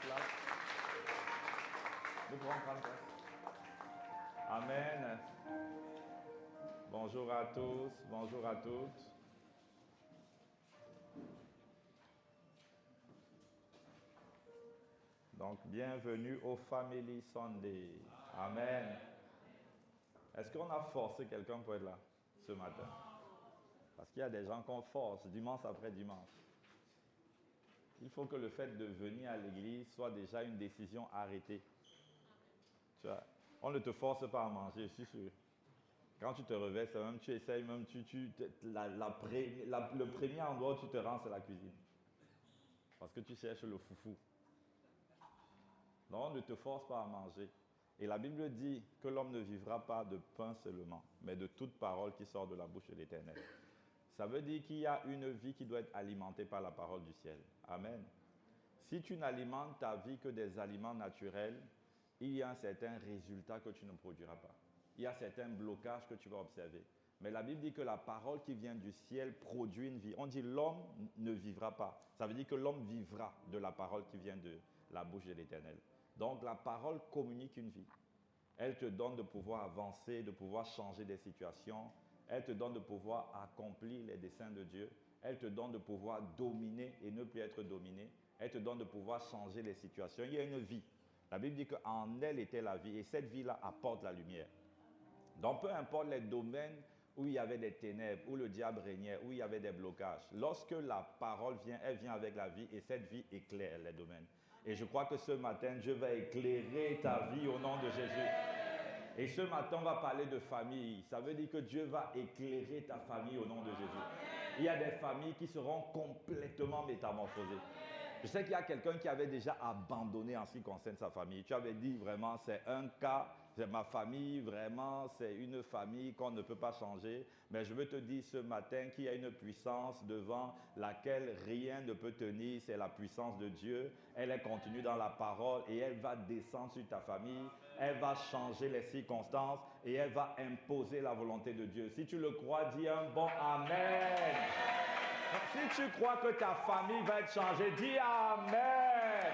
place. Nous pourrons prendre place. Amen. Bonjour à tous, bonjour à toutes. Donc, bienvenue au Family Sunday. Amen. Est-ce qu'on a forcé quelqu'un pour être là ce matin? Parce qu'il y a des gens qu'on force dimanche après dimanche. Il faut que le fait de venir à l'église soit déjà une décision arrêtée. Tu vois, on ne te force pas à manger, je suis sûr. Quand tu te réveilles, même tu essayes, même le premier endroit où tu te rends, c'est la cuisine. Parce que tu cherches le foufou. Donc on ne te force pas à manger. Et la Bible dit que l'homme ne vivra pas de pain seulement, mais de toute parole qui sort de la bouche de l'Éternel. Ça veut dire qu'il y a une vie qui doit être alimentée par la parole du ciel. Amen. Si tu n'alimentes ta vie que des aliments naturels, il y a un certain résultat que tu ne produiras pas. Il y a certains blocages que tu vas observer. Mais la Bible dit que la parole qui vient du ciel produit une vie. On dit l'homme ne vivra pas. Ça veut dire que l'homme vivra de la parole qui vient de la bouche de l'Éternel. Donc la parole communique une vie. Elle te donne de pouvoir avancer, de pouvoir changer des situations. Elle te donne de pouvoir accomplir les desseins de Dieu. Elle te donne de pouvoir dominer et ne plus être dominé. Elle te donne de pouvoir changer les situations. Il y a une vie. La Bible dit qu'en elle était la vie et cette vie-là apporte la lumière. Donc peu importe les domaines où il y avait des ténèbres, où le diable régnait, où il y avait des blocages, lorsque la parole vient, elle vient avec la vie et cette vie éclaire les domaines. Et je crois que ce matin, Dieu va éclairer ta vie au nom de Jésus. Et ce matin, on va parler de famille. Ça veut dire que Dieu va éclairer ta famille au nom de Jésus. Il y a des familles qui seront complètement métamorphosées. Je sais qu'il y a quelqu'un qui avait déjà abandonné en ce qui concerne sa famille. Tu avais dit vraiment, c'est un cas, c'est ma famille, vraiment, c'est une famille qu'on ne peut pas changer. Mais je veux te dire ce matin qu'il y a une puissance devant laquelle rien ne peut tenir. C'est la puissance de Dieu. Elle est contenue dans la parole et elle va descendre sur ta famille. Elle va changer les circonstances et elle va imposer la volonté de Dieu. Si tu le crois, dis un bon Amen. Si tu crois que ta famille va être changée, dis Amen.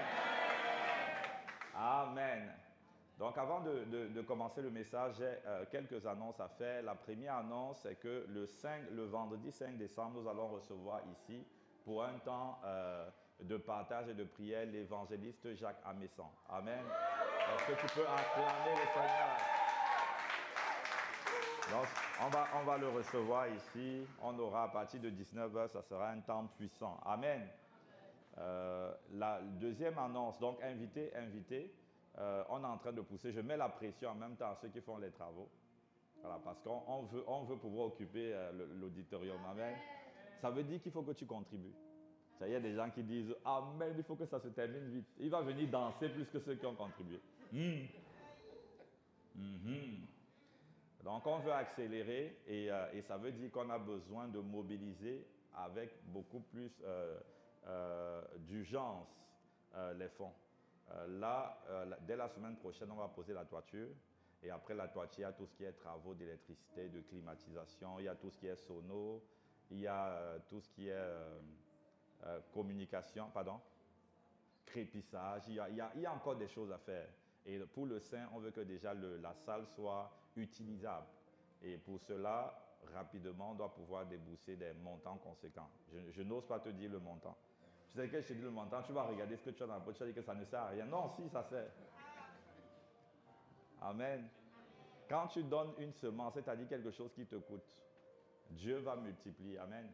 Amen. Donc avant de commencer le message, j'ai quelques annonces à faire. La première annonce, c'est que le vendredi 5 décembre, nous allons recevoir ici, pour un temps de partage et de prière, l'évangéliste Jacques Amessan. Amen. Est-ce que tu peux acclamer le Seigneur? Donc, on va le recevoir ici. On aura à partir de 19h, ça sera un temps puissant. Amen. La deuxième annonce, donc invité, on est en train de pousser. Je mets la pression en même temps à ceux qui font les travaux. Voilà, parce qu'on veut pouvoir occuper l'auditorium. Amen. Ça veut dire qu'il faut que tu contribues. Il y a des gens qui disent « Amen, il faut que ça se termine vite. » Il va venir danser plus que ceux qui ont contribué. Donc, on veut accélérer et ça veut dire qu'on a besoin de mobiliser avec beaucoup plus d'urgence les fonds. Dès la semaine prochaine, on va poser la toiture. Et après la toiture, il y a tout ce qui est travaux d'électricité, de climatisation, il y a tout ce qui est sono, il y a tout ce qui est crépissage, il y a encore des choses à faire. Et pour le sein, on veut que déjà la salle soit utilisable. Et pour cela, rapidement, on doit pouvoir débourser des montants conséquents. Je n'ose pas te dire le montant. Tu sais que je te dis le montant, tu vas regarder ce que tu as dans la poche, tu vas dire que ça ne sert à rien. Non, si, ça sert. Amen. Quand tu donnes une semence, c'est-à-dire quelque chose qui te coûte, Dieu va multiplier. Amen.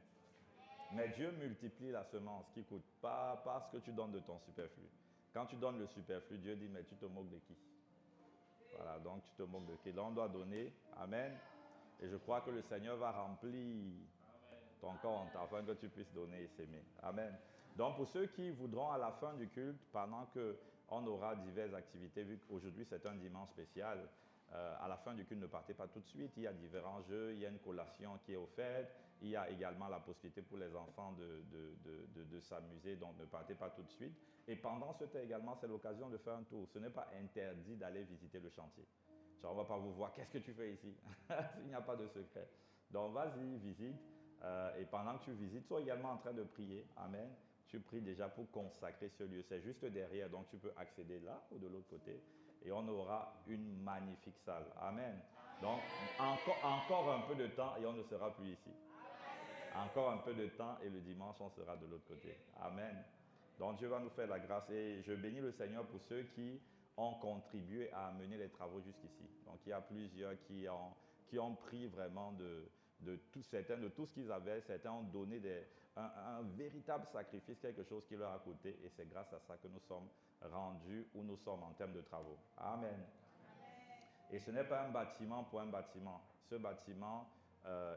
Mais Dieu multiplie la semence qui coûte, pas parce que tu donnes de ton superflu. Quand tu donnes le superflu, Dieu dit, mais tu te moques de qui? Voilà, donc tu te moques de qui? Donc on doit donner. Amen. Et je crois que le Seigneur va remplir ton compte afin que tu puisses donner et s'aimer. Amen. Donc pour ceux qui voudront à la fin du culte, pendant qu'on aura diverses activités, vu qu'aujourd'hui c'est un dimanche spécial, à la fin du culte, ne partez pas tout de suite. Il y a différents jeux, il y a une collation qui est offerte. Il y a également la possibilité pour les enfants de s'amuser, donc ne partez pas tout de suite. Et pendant ce temps également, c'est l'occasion de faire un tour. Ce n'est pas interdit d'aller visiter le chantier. Genre, on ne va pas vous voir, qu'est-ce que tu fais ici? Il n'y a pas de secret. Donc vas-y, visite. Et pendant que tu visites, sois également en train de prier. Amen. tu pries déjà pour consacrer ce lieu. C'est juste derrière, donc tu peux accéder là ou de l'autre côté. Et on aura une magnifique salle. Amen. Donc, encore un peu de temps et on ne sera plus ici. Encore un peu de temps et le dimanche, on sera de l'autre côté. Amen. Donc, Dieu va nous faire la grâce. Et je bénis le Seigneur pour ceux qui ont contribué à mener les travaux jusqu'ici. Donc, il y a plusieurs qui ont pris vraiment de tout ce qu'ils avaient. Certains ont donné un véritable sacrifice, quelque chose qui leur a coûté. Et c'est grâce à ça que nous sommes rendus où nous sommes en termes de travaux. Amen. Et ce n'est pas un bâtiment pour un bâtiment. Ce bâtiment,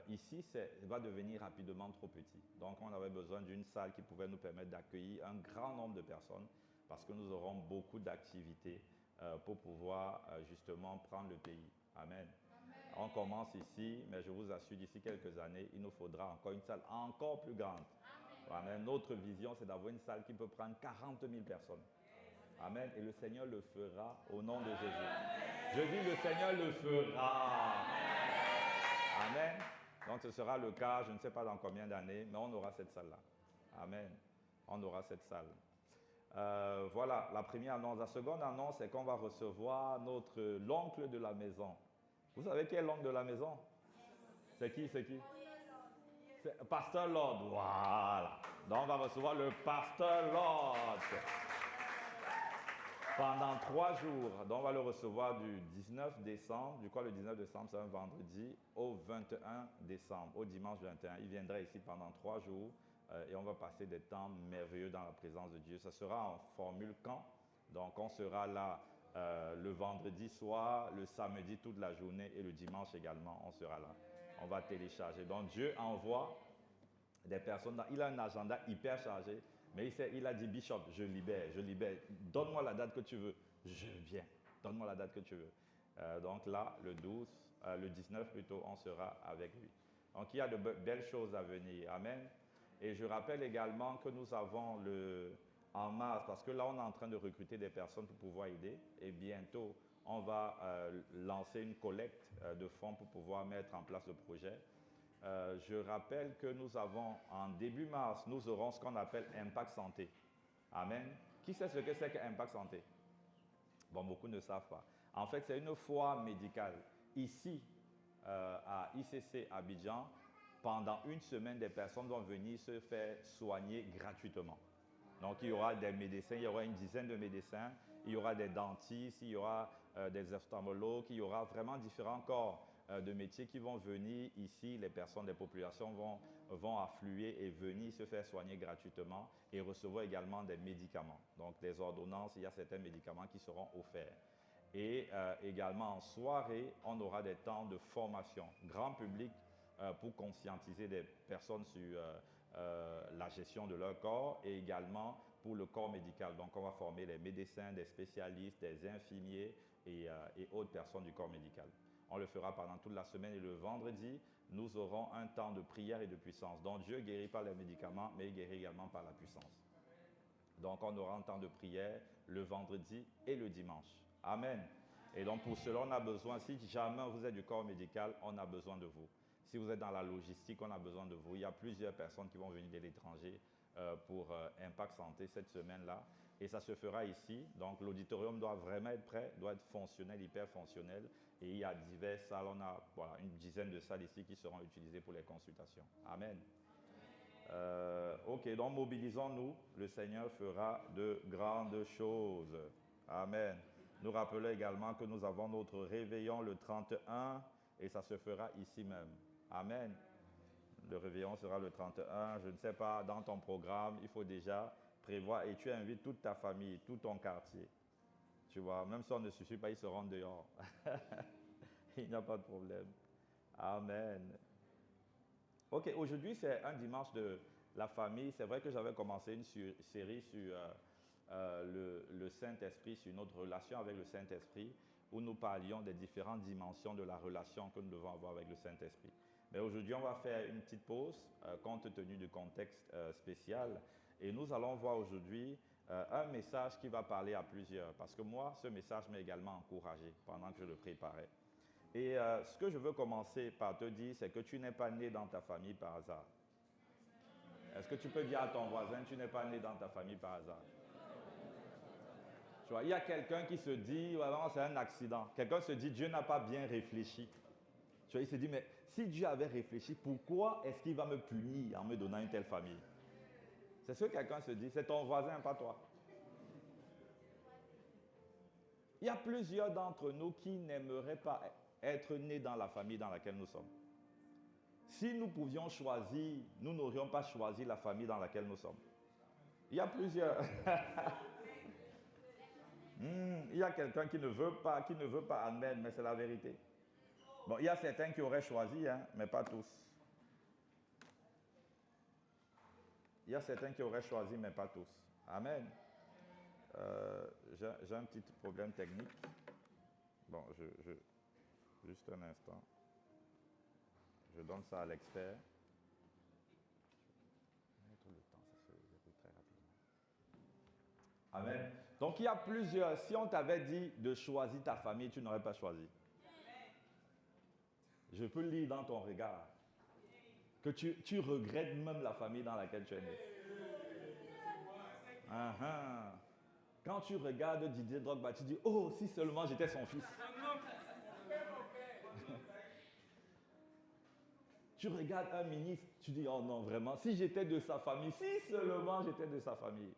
ici, va devenir rapidement trop petit. Donc, on avait besoin d'une salle qui pouvait nous permettre d'accueillir un grand nombre de personnes parce que nous aurons beaucoup d'activités pour pouvoir justement prendre le pays. Amen. On commence ici, mais je vous assure, d'ici quelques années, il nous faudra encore une salle encore plus grande. Amen. Notre vision, c'est d'avoir une salle qui peut prendre 40 000 personnes. Amen. Et le Seigneur le fera au nom de Jésus. Je dis, le Seigneur le fera. Amen. Donc ce sera le cas, je ne sais pas dans combien d'années, mais on aura cette salle-là. Amen. On aura cette salle. Voilà la première annonce. La seconde annonce, c'est qu'on va recevoir l'oncle de la maison. Vous savez qui est l'oncle de la maison? C'est qui? C'est Pasteur Lord. Voilà. Donc on va recevoir le Pasteur Lord. Pendant 3 jours, donc on va le recevoir du 19 décembre, le 19 décembre c'est un vendredi, au 21 décembre, au dimanche 21. Il viendra ici pendant 3 jours et on va passer des temps merveilleux dans la présence de Dieu. Ça sera en formule camp, donc on sera là le vendredi soir, le samedi toute la journée et le dimanche également, on sera là. On va télécharger. Donc Dieu envoie des personnes, il a un agenda hyper chargé. Mais il a dit, Bishop, je libère. Donne-moi la date que tu veux. Je viens. Donne-moi la date que tu veux. Donc là, le 19 plutôt, on sera avec lui. Donc il y a de belles choses à venir. Amen. Et je rappelle également que nous avons en mars, parce que là, on est en train de recruter des personnes pour pouvoir aider. Et bientôt, on va lancer une collecte de fonds pour pouvoir mettre en place le projet. Je rappelle que nous avons, en début mars, nous aurons ce qu'on appelle Impact Santé. Amen. Qui sait ce que c'est que Impact Santé? Bon, beaucoup ne savent pas. En fait, c'est une foire médicale. Ici, à ICC Abidjan, pendant une semaine, des personnes vont venir se faire soigner gratuitement. Donc, il y aura des médecins, il y aura une dizaine de médecins, il y aura des dentistes, il y aura des ophtalmologues, il y aura vraiment différents corps de métiers qui vont venir ici. Les personnes, les populations vont affluer et venir se faire soigner gratuitement et recevoir également des médicaments. Donc, des ordonnances, il y a certains médicaments qui seront offerts. Et également en soirée, on aura des temps de formation grand public pour conscientiser des personnes sur la gestion de leur corps et également pour le corps médical. Donc, on va former les médecins, des spécialistes, des infirmiers et autres personnes du corps médical. On le fera pendant toute la semaine et le vendredi, nous aurons un temps de prière et de puissance. Donc, Dieu guérit par les médicaments, mais il guérit également par la puissance. Donc, on aura un temps de prière le vendredi et le dimanche. Amen. Et donc, pour cela, on a besoin, si jamais vous êtes du corps médical, on a besoin de vous. Si vous êtes dans la logistique, on a besoin de vous. Il y a plusieurs personnes qui vont venir de l'étranger pour Impact Santé cette semaine-là. Et ça se fera ici. Donc, l'auditorium doit vraiment être prêt, doit être fonctionnel, hyper fonctionnel. Et il y a diverses salles. On a une dizaine de salles ici qui seront utilisées pour les consultations. Amen. Ok, donc mobilisons-nous. Le Seigneur fera de grandes choses. Amen. Nous rappelons également que nous avons notre réveillon le 31 et ça se fera ici même. Amen. Le réveillon sera le 31. Je ne sais pas, dans ton programme, il faut déjà prévoir et tu invites toute ta famille, tout ton quartier. Tu vois, même si on ne suffit pas, ils seront dehors. Il n'y a pas de problème. Amen. Ok, aujourd'hui c'est un dimanche de la famille. C'est vrai que j'avais commencé une série sur le Saint-Esprit, sur notre relation avec le Saint-Esprit, où nous parlions des différentes dimensions de la relation que nous devons avoir avec le Saint-Esprit. Mais aujourd'hui, on va faire une petite pause compte tenu du contexte spécial. Et nous allons voir aujourd'hui un message qui va parler à plusieurs. Parce que moi, ce message m'a également encouragé pendant que je le préparais. Et ce que je veux commencer par te dire, c'est que tu n'es pas né dans ta famille par hasard. Est-ce que tu peux dire à ton voisin, tu n'es pas né dans ta famille par hasard? Tu vois, il y a quelqu'un qui se dit, vraiment c'est un accident. Quelqu'un se dit, Dieu n'a pas bien réfléchi. Tu vois, il se dit, mais si Dieu avait réfléchi, pourquoi est-ce qu'il va me punir en me donnant une telle famille? C'est ce que quelqu'un se dit, c'est ton voisin, pas toi. Il y a plusieurs d'entre nous qui n'aimeraient pas être nés dans la famille dans laquelle nous sommes. Si nous pouvions choisir, nous n'aurions pas choisi la famille dans laquelle nous sommes. Il y a plusieurs. Il y a quelqu'un qui ne veut pas admettre, mais c'est la vérité. Bon, il y a certains qui auraient choisi, mais pas tous. Il y a certains qui auraient choisi, mais pas tous. Amen. J'ai un petit problème technique. Bon, juste un instant. Je donne ça à l'expert. Amen. Donc il y a plusieurs. Si on t'avait dit de choisir ta famille, tu n'aurais pas choisi. Je peux lire dans ton regard que tu regrettes même la famille dans laquelle tu es né. Quand tu regardes Didier Drogba, tu dis, oh, si seulement j'étais son fils. Tu regardes un ministre, tu dis, oh non, vraiment, si j'étais de sa famille, si seulement j'étais de sa famille.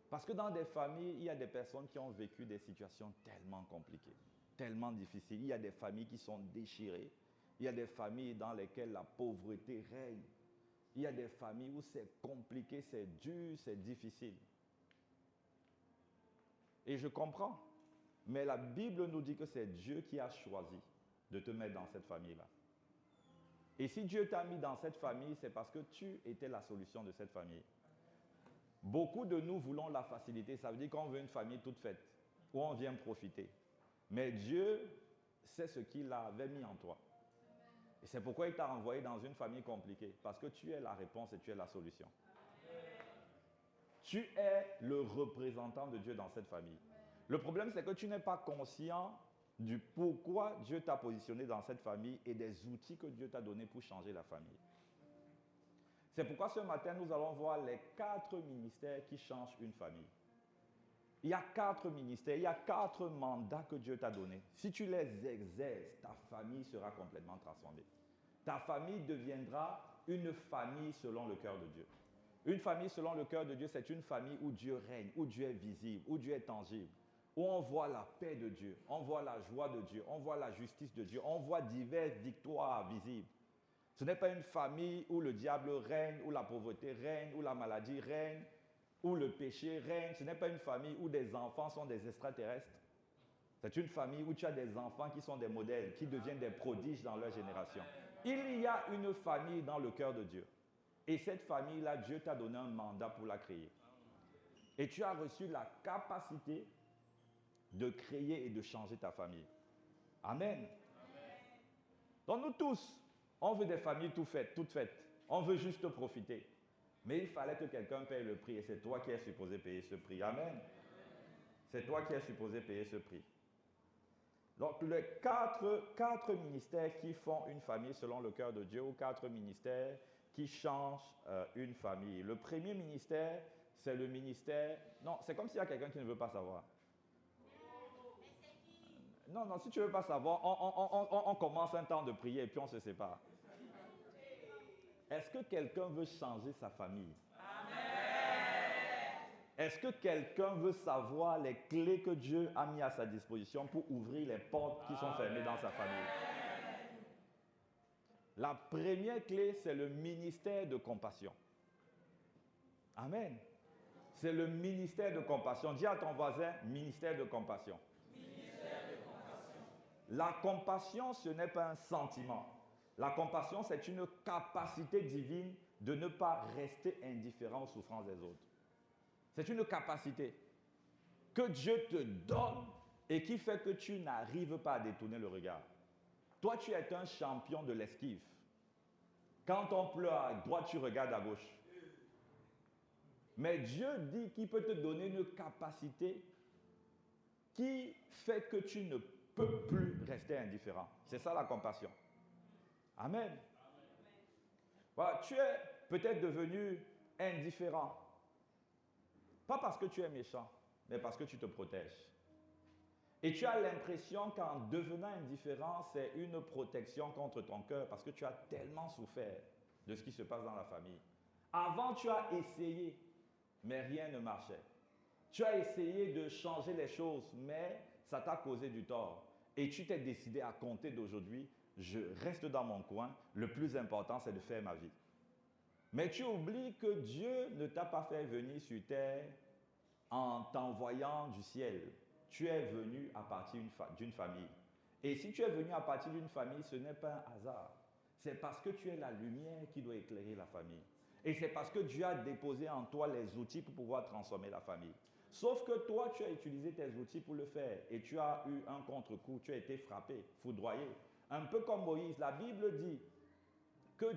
Parce que dans des familles, il y a des personnes qui ont vécu des situations tellement compliquées, tellement difficiles. Il y a des familles qui sont déchirées. Il y a des familles dans lesquelles la pauvreté règne. Il y a des familles où c'est compliqué, c'est dur, c'est difficile. Et je comprends. Mais la Bible nous dit que c'est Dieu qui a choisi de te mettre dans cette famille-là. Et si Dieu t'a mis dans cette famille, c'est parce que tu étais la solution de cette famille. Beaucoup de nous voulons la facilité. Ça veut dire qu'on veut une famille toute faite, où on vient profiter. Mais Dieu sait ce qu'il avait mis en toi. Et c'est pourquoi il t'a envoyé dans une famille compliquée. Parce que tu es la réponse et tu es la solution. Tu es le représentant de Dieu dans cette famille. Le problème, c'est que tu n'es pas conscient du pourquoi Dieu t'a positionné dans cette famille et des outils que Dieu t'a donnés pour changer la famille. C'est pourquoi ce matin, nous allons voir les 4 ministères qui changent une famille. Il y a 4 ministères, il y a 4 mandats que Dieu t'a donnés. Si tu les exerces, ta famille sera complètement transformée. Ta famille deviendra une famille selon le cœur de Dieu. Une famille selon le cœur de Dieu, c'est une famille où Dieu règne, où Dieu est visible, où Dieu est tangible, où on voit la paix de Dieu, on voit la joie de Dieu, on voit la justice de Dieu, on voit diverses victoires visibles. Ce n'est pas une famille où le diable règne, où la pauvreté règne, où la maladie règne, où le péché règne. Ce n'est pas une famille où des enfants sont des extraterrestres. C'est une famille où tu as des enfants qui sont des modèles, qui deviennent des prodiges dans leur génération. Il y a une famille dans le cœur de Dieu. Et cette famille-là, Dieu t'a donné un mandat pour la créer. Et tu as reçu la capacité de créer et de changer ta famille. Amen. Donc nous tous, on veut des familles toutes faites. On veut juste profiter. Mais il fallait que quelqu'un paye le prix et c'est toi qui es supposé payer ce prix. Amen. C'est toi qui es supposé payer ce prix. Donc les 4 ministères qui font une famille selon le cœur de Dieu ou 4 ministères qui changent une famille. Le premier ministère, c'est le ministère... Non, c'est comme s'il y a quelqu'un qui ne veut pas savoir. Non, si tu ne veux pas savoir, on commence un temps de prière et puis on se sépare. Est-ce que quelqu'un veut changer sa famille? Amen. Est-ce que quelqu'un veut savoir les clés que Dieu a mis à sa disposition pour ouvrir les portes qui sont fermées dans sa famille? La première clé, c'est le ministère de compassion. Amen. C'est le ministère de compassion. Dis à ton voisin, ministère de compassion. La compassion, ce n'est pas un sentiment. La compassion, c'est une capacité divine de ne pas rester indifférent aux souffrances des autres. C'est une capacité que Dieu te donne et qui fait que tu n'arrives pas à détourner le regard. Toi, tu es un champion de l'esquive. Quand on pleure à droite, tu regardes à gauche. Mais Dieu dit qu'il peut te donner une capacité qui fait que tu ne peux plus rester indifférent. C'est ça la compassion. Amen. Voilà, peut-être devenu indifférent. Pas parce que tu es méchant, mais parce que tu te protèges. Et tu as l'impression qu'en devenant indifférent, c'est une protection contre ton cœur parce que tu as tellement souffert de ce qui se passe dans la famille. Avant, tu as essayé, mais rien ne marchait. Tu as essayé de changer les choses, mais ça t'a causé du tort. Et tu t'es décidé à compter d'aujourd'hui, je reste dans mon coin, le plus important c'est de faire ma vie. Mais tu oublies que Dieu ne t'a pas fait venir sur terre en t'envoyant du ciel. Tu es venu à partir d'une famille. Et si tu es venu à partir d'une famille, ce n'est pas un hasard. C'est parce que tu es la lumière qui doit éclairer la famille. Et c'est parce que Dieu a déposé en toi les outils pour pouvoir transformer la famille. Sauf que toi, tu as utilisé tes outils pour le faire et tu as eu un contre-coup, tu as été frappé, foudroyé. Un peu comme Moïse, la Bible dit que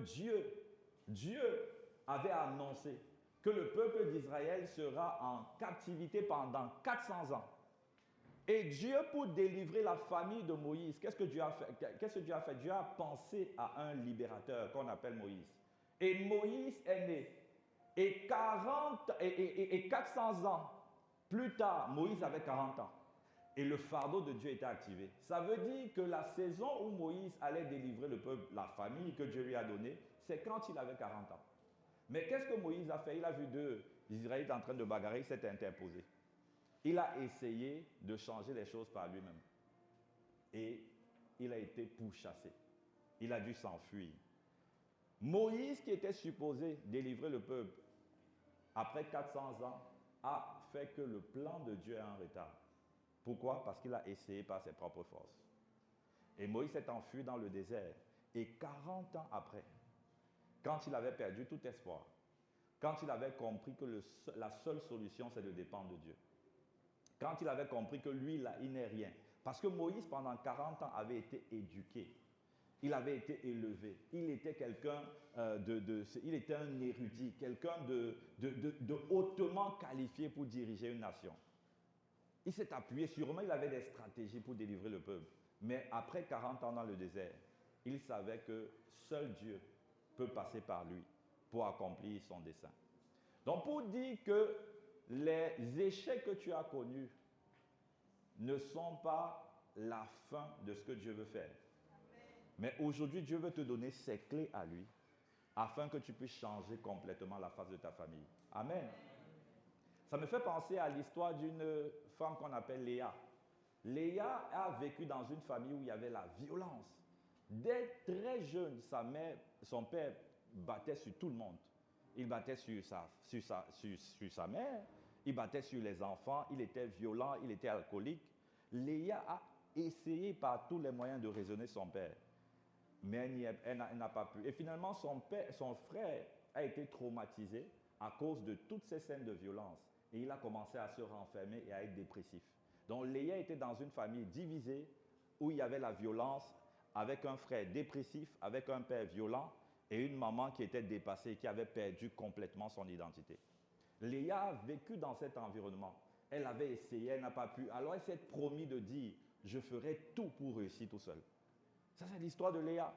Dieu avait annoncé que le peuple d'Israël sera en captivité pendant 400 ans. Et Dieu, pour délivrer la famille de Moïse, qu'est-ce que Dieu a fait? Dieu a pensé à un libérateur qu'on appelle Moïse. Et Moïse est né. Et 400 ans plus tard, Moïse avait 40 ans. Et le fardeau de Dieu était activé. Ça veut dire que la saison où Moïse allait délivrer le peuple, la famille que Dieu lui a donnée, c'est quand il avait 40 ans. Mais qu'est-ce que Moïse a fait? Il a vu deux Israélites en train de bagarrer, il s'est interposé. Il a essayé de changer les choses par lui-même. Et il a été pourchassé. Il a dû s'enfuir. Moïse, qui était supposé délivrer le peuple, après 400 ans, a fait que le plan de Dieu est en retard. Pourquoi? Parce qu'il a essayé par ses propres forces. Et Moïse s'est enfui dans le désert. Et 40 ans après, quand il avait perdu tout espoir, quand il avait compris que la seule solution, c'est de dépendre de Dieu, quand il avait compris que lui, là, il n'est rien. Parce que Moïse, pendant 40 ans, avait été éduqué. Il avait été élevé. Il était quelqu'un il était un érudit, quelqu'un de hautement qualifié pour diriger une nation. Il s'est appuyé, sûrement il avait des stratégies pour délivrer le peuple. Mais après 40 ans dans le désert, il savait que seul Dieu peut passer par lui pour accomplir son dessein. Donc pour dire que les échecs que tu as connus ne sont pas la fin de ce que Dieu veut faire. Mais aujourd'hui, Dieu veut te donner ses clés à lui afin que tu puisses changer complètement la face de ta famille. Amen. Ça me fait penser à l'histoire d'une femme qu'on appelle Léa. Léa a vécu dans une famille où il y avait la violence. Dès très jeune, son père battait sur tout le monde. Il battait sur sa mère, il battait sur les enfants, il était violent, il était alcoolique. Léa a essayé par tous les moyens de raisonner son père, mais elle n'a pas pu. Et finalement, son frère a été traumatisé à cause de toutes ces scènes de violence. Et il a commencé à se renfermer et à être dépressif. Donc Léa était dans une famille divisée où il y avait la violence, avec un frère dépressif, avec un père violent et une maman qui était dépassée, qui avait perdu complètement son identité. Léa a vécu dans cet environnement. Elle avait essayé, elle n'a pas pu. Alors elle s'est promis de dire, je ferai tout pour réussir tout seul. Ça, c'est l'histoire de Léa.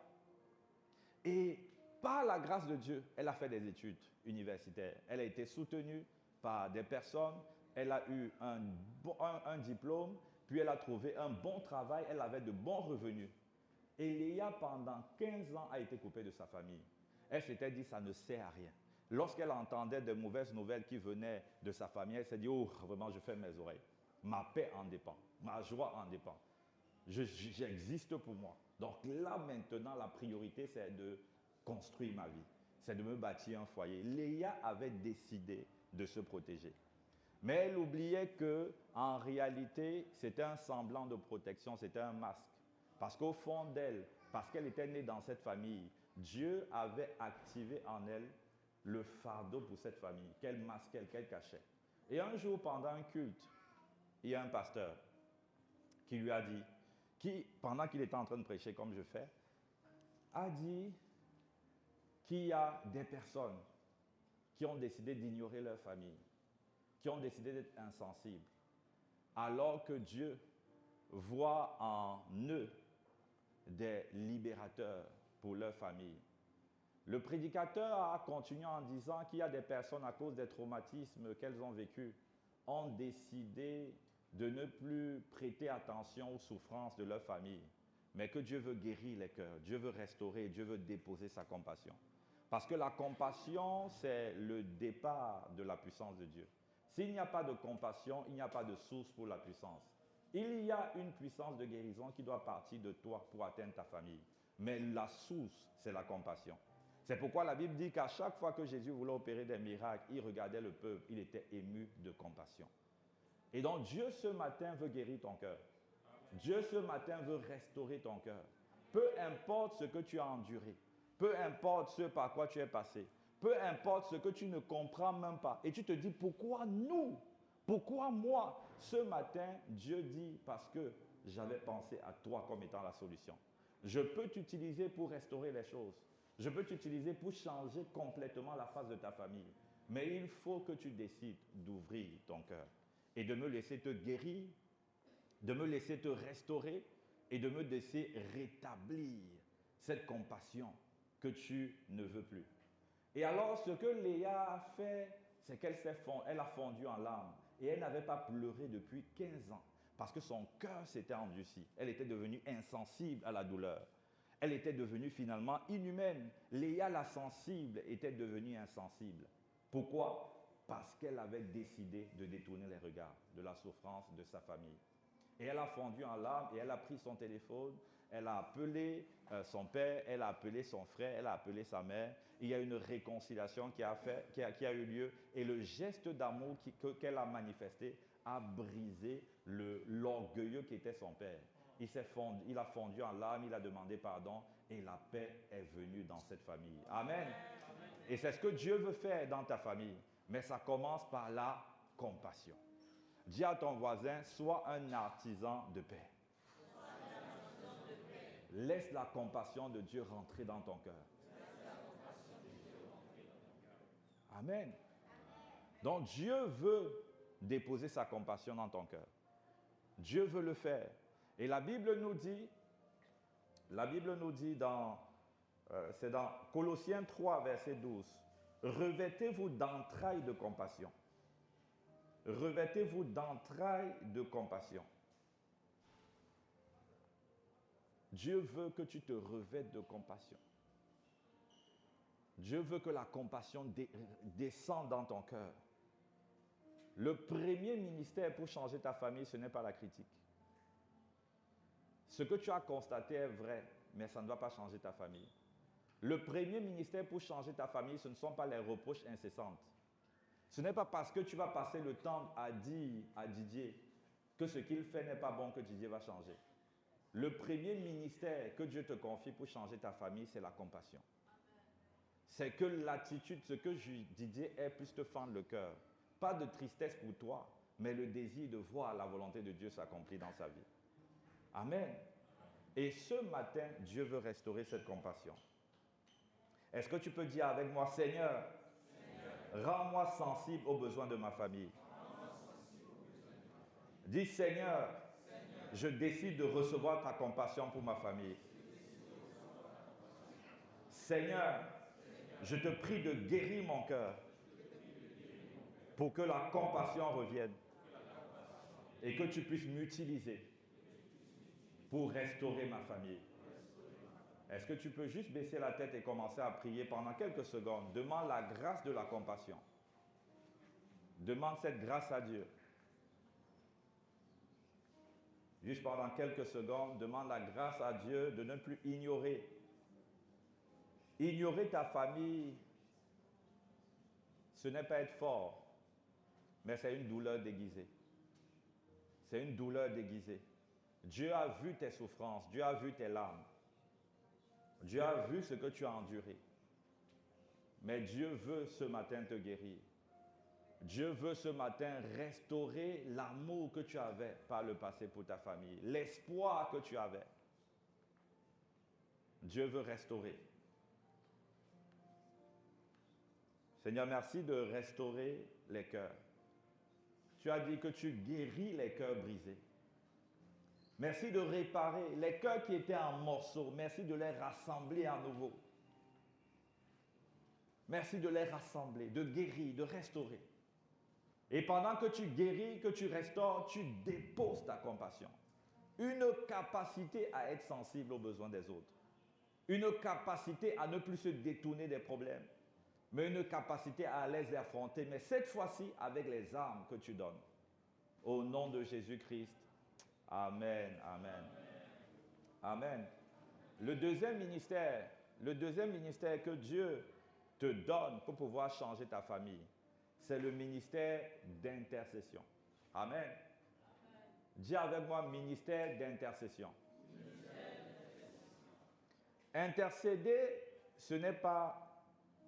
Et par la grâce de Dieu, elle a fait des études universitaires. Elle a été soutenue par des personnes. Elle a eu un diplôme, puis elle a trouvé un bon travail. Elle avait de bons revenus. Et Léa, pendant 15 ans, a été coupée de sa famille. Elle s'était dit, ça ne sert à rien. Lorsqu'elle entendait de mauvaises nouvelles qui venaient de sa famille, elle s'est dit, oh, vraiment, je ferme mes oreilles. Ma paix en dépend. Ma joie en dépend. J'existe pour moi. Donc là, maintenant, la priorité, c'est de construire ma vie. C'est de me bâtir un foyer. Léa avait décidé de se protéger. Mais elle oubliait qu'en réalité, c'était un semblant de protection, c'était un masque. Parce qu'au fond d'elle, parce qu'elle était née dans cette famille, Dieu avait activé en elle le fardeau pour cette famille, qu'elle masquait, qu'elle cachait. Et un jour, pendant un culte, il y a un pasteur qui lui a dit, pendant qu'il était en train de prêcher comme je fais, a dit qu'il y a des personnes qui ont décidé d'ignorer leur famille, qui ont décidé d'être insensibles, alors que Dieu voit en eux des libérateurs pour leur famille. Le prédicateur a continué en disant qu'il y a des personnes, à cause des traumatismes qu'elles ont vécus, ont décidé de ne plus prêter attention aux souffrances de leur famille, mais que Dieu veut guérir les cœurs, Dieu veut restaurer, Dieu veut déposer sa compassion. Parce que la compassion, c'est le départ de la puissance de Dieu. S'il n'y a pas de compassion, il n'y a pas de source pour la puissance. Il y a une puissance de guérison qui doit partir de toi pour atteindre ta famille. Mais la source, c'est la compassion. C'est pourquoi la Bible dit qu'à chaque fois que Jésus voulait opérer des miracles, il regardait le peuple, il était ému de compassion. Et donc Dieu ce matin veut guérir ton cœur. Dieu ce matin veut restaurer ton cœur. Peu importe ce que tu as enduré, peu importe ce par quoi tu es passé, peu importe ce que tu ne comprends même pas. Et tu te dis, pourquoi nous? Pourquoi moi? Ce matin, Dieu dit, parce que j'avais pensé à toi comme étant la solution. Je peux t'utiliser pour restaurer les choses. Je peux t'utiliser pour changer complètement la face de ta famille. Mais il faut que tu décides d'ouvrir ton cœur et de me laisser te guérir, de me laisser te restaurer et de me laisser rétablir cette compassion que tu ne veux plus. Et alors, ce que Léa a fait, c'est qu'elle a fondu en larmes et elle n'avait pas pleuré depuis 15 ans parce que son cœur s'était endurci. Elle était devenue insensible à la douleur. Elle était devenue finalement inhumaine. Léa, la sensible, était devenue insensible. Pourquoi? Parce qu'elle avait décidé de détourner les regards de la souffrance de sa famille. Et elle a fondu en larmes et elle a pris son téléphone, elle a appelé son père, elle a appelé son frère, elle a appelé sa mère. Il y a une réconciliation qui a eu lieu et le geste d'amour qu'elle a manifesté a brisé l'orgueilleux qui était son père. Il a fondu en larmes, il a demandé pardon et la paix est venue dans cette famille. Amen. Et c'est ce que Dieu veut faire dans ta famille. Mais ça commence par la compassion. Dis à ton voisin, sois un artisan de paix. Laisse la compassion de Dieu rentrer dans ton cœur. Amen. Donc Dieu veut déposer sa compassion dans ton cœur. Dieu veut le faire. Et la Bible nous dit c'est dans Colossiens 3, verset 12, revêtez-vous d'entrailles de compassion. Revêtez-vous d'entrailles de compassion. Dieu veut que tu te revêtes de compassion. Dieu veut que la compassion descende dans ton cœur. Le premier ministère pour changer ta famille, ce n'est pas la critique. Ce que tu as constaté est vrai, mais ça ne va pas changer ta famille. Le premier ministère pour changer ta famille, ce ne sont pas les reproches incessantes. Ce n'est pas parce que tu vas passer le temps à dire à Didier que ce qu'il fait n'est pas bon que Didier va changer. Le premier ministère que Dieu te confie pour changer ta famille, c'est la compassion. C'est que l'attitude, ce que Didier est, puisse te fendre le cœur. Pas de tristesse pour toi, mais le désir de voir la volonté de Dieu s'accomplir dans sa vie. Amen. Et ce matin, Dieu veut restaurer cette compassion. Est-ce que tu peux dire avec moi, Seigneur, rends-moi sensible aux besoins de ma famille. Dis, Seigneur, je décide de recevoir ta compassion pour ma famille. Seigneur, je te prie de guérir mon cœur pour que la compassion revienne et que tu puisses m'utiliser pour restaurer ma famille. Est-ce que tu peux juste baisser la tête et commencer à prier pendant quelques secondes? Demande la grâce de la compassion. Demande cette grâce à Dieu. Juste pendant quelques secondes, demande la grâce à Dieu de ne plus ignorer. Ignorer ta famille, ce n'est pas être fort, mais c'est une douleur déguisée. C'est une douleur déguisée. Dieu a vu tes souffrances, Dieu a vu tes larmes. Dieu a vu ce que tu as enduré. Mais Dieu veut ce matin te guérir. Dieu veut ce matin restaurer l'amour que tu avais par le passé pour ta famille, l'espoir que tu avais. Dieu veut restaurer. Seigneur, merci de restaurer les cœurs. Tu as dit que tu guéris les cœurs brisés. Merci de réparer les cœurs qui étaient en morceaux. Merci de les rassembler à nouveau. Merci de les rassembler, de guérir, de restaurer. Et pendant que tu guéris, que tu restaures, tu déposes ta compassion. Une capacité à être sensible aux besoins des autres. Une capacité à ne plus se détourner des problèmes. Mais une capacité à les affronter, mais cette fois-ci avec les armes que tu donnes. Au nom de Jésus-Christ. Amen, amen. Amen. Le deuxième ministère que Dieu te donne pour pouvoir changer ta famille, c'est le ministère d'intercession. Amen. Dis avec moi, ministère d'intercession. Intercéder, ce n'est pas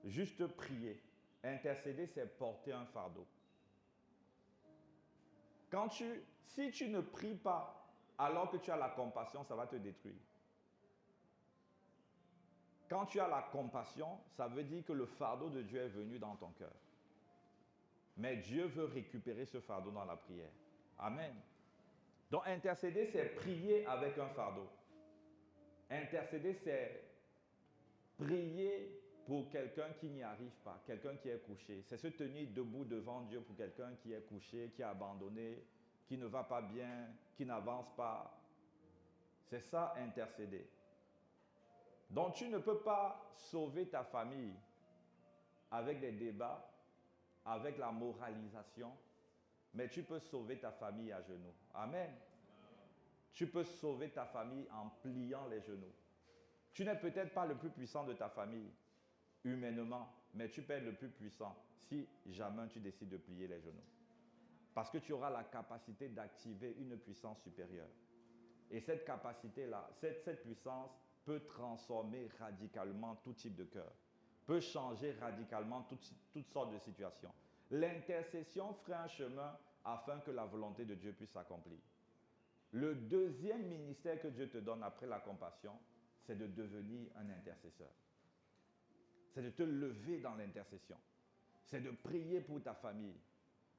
juste prier. Intercéder, c'est porter un fardeau. Si tu ne pries pas alors que tu as la compassion, ça va te détruire. Quand tu as la compassion, ça veut dire que le fardeau de Dieu est venu dans ton cœur. Mais Dieu veut récupérer ce fardeau dans la prière. Amen. Donc intercéder, c'est prier avec un fardeau. Intercéder, c'est prier pour quelqu'un qui n'y arrive pas, quelqu'un qui est couché. C'est se tenir debout devant Dieu pour quelqu'un qui est couché, qui est abandonné, qui ne va pas bien, qui n'avance pas. C'est ça, intercéder. Donc tu ne peux pas sauver ta famille avec des débats, avec la moralisation, mais tu peux sauver ta famille à genoux. Amen. Tu peux sauver ta famille en pliant les genoux. Tu n'es peut-être pas le plus puissant de ta famille, humainement, mais tu peux être le plus puissant si jamais tu décides de plier les genoux. Parce que tu auras la capacité d'activer une puissance supérieure. Et cette capacité-là, cette puissance peut transformer radicalement tout type de cœur, peut changer radicalement toutes sortes de situations. L'intercession ferait un chemin afin que la volonté de Dieu puisse s'accomplir. Le deuxième ministère que Dieu te donne après la compassion, c'est de devenir un intercesseur. C'est de te lever dans l'intercession. C'est de prier pour ta famille.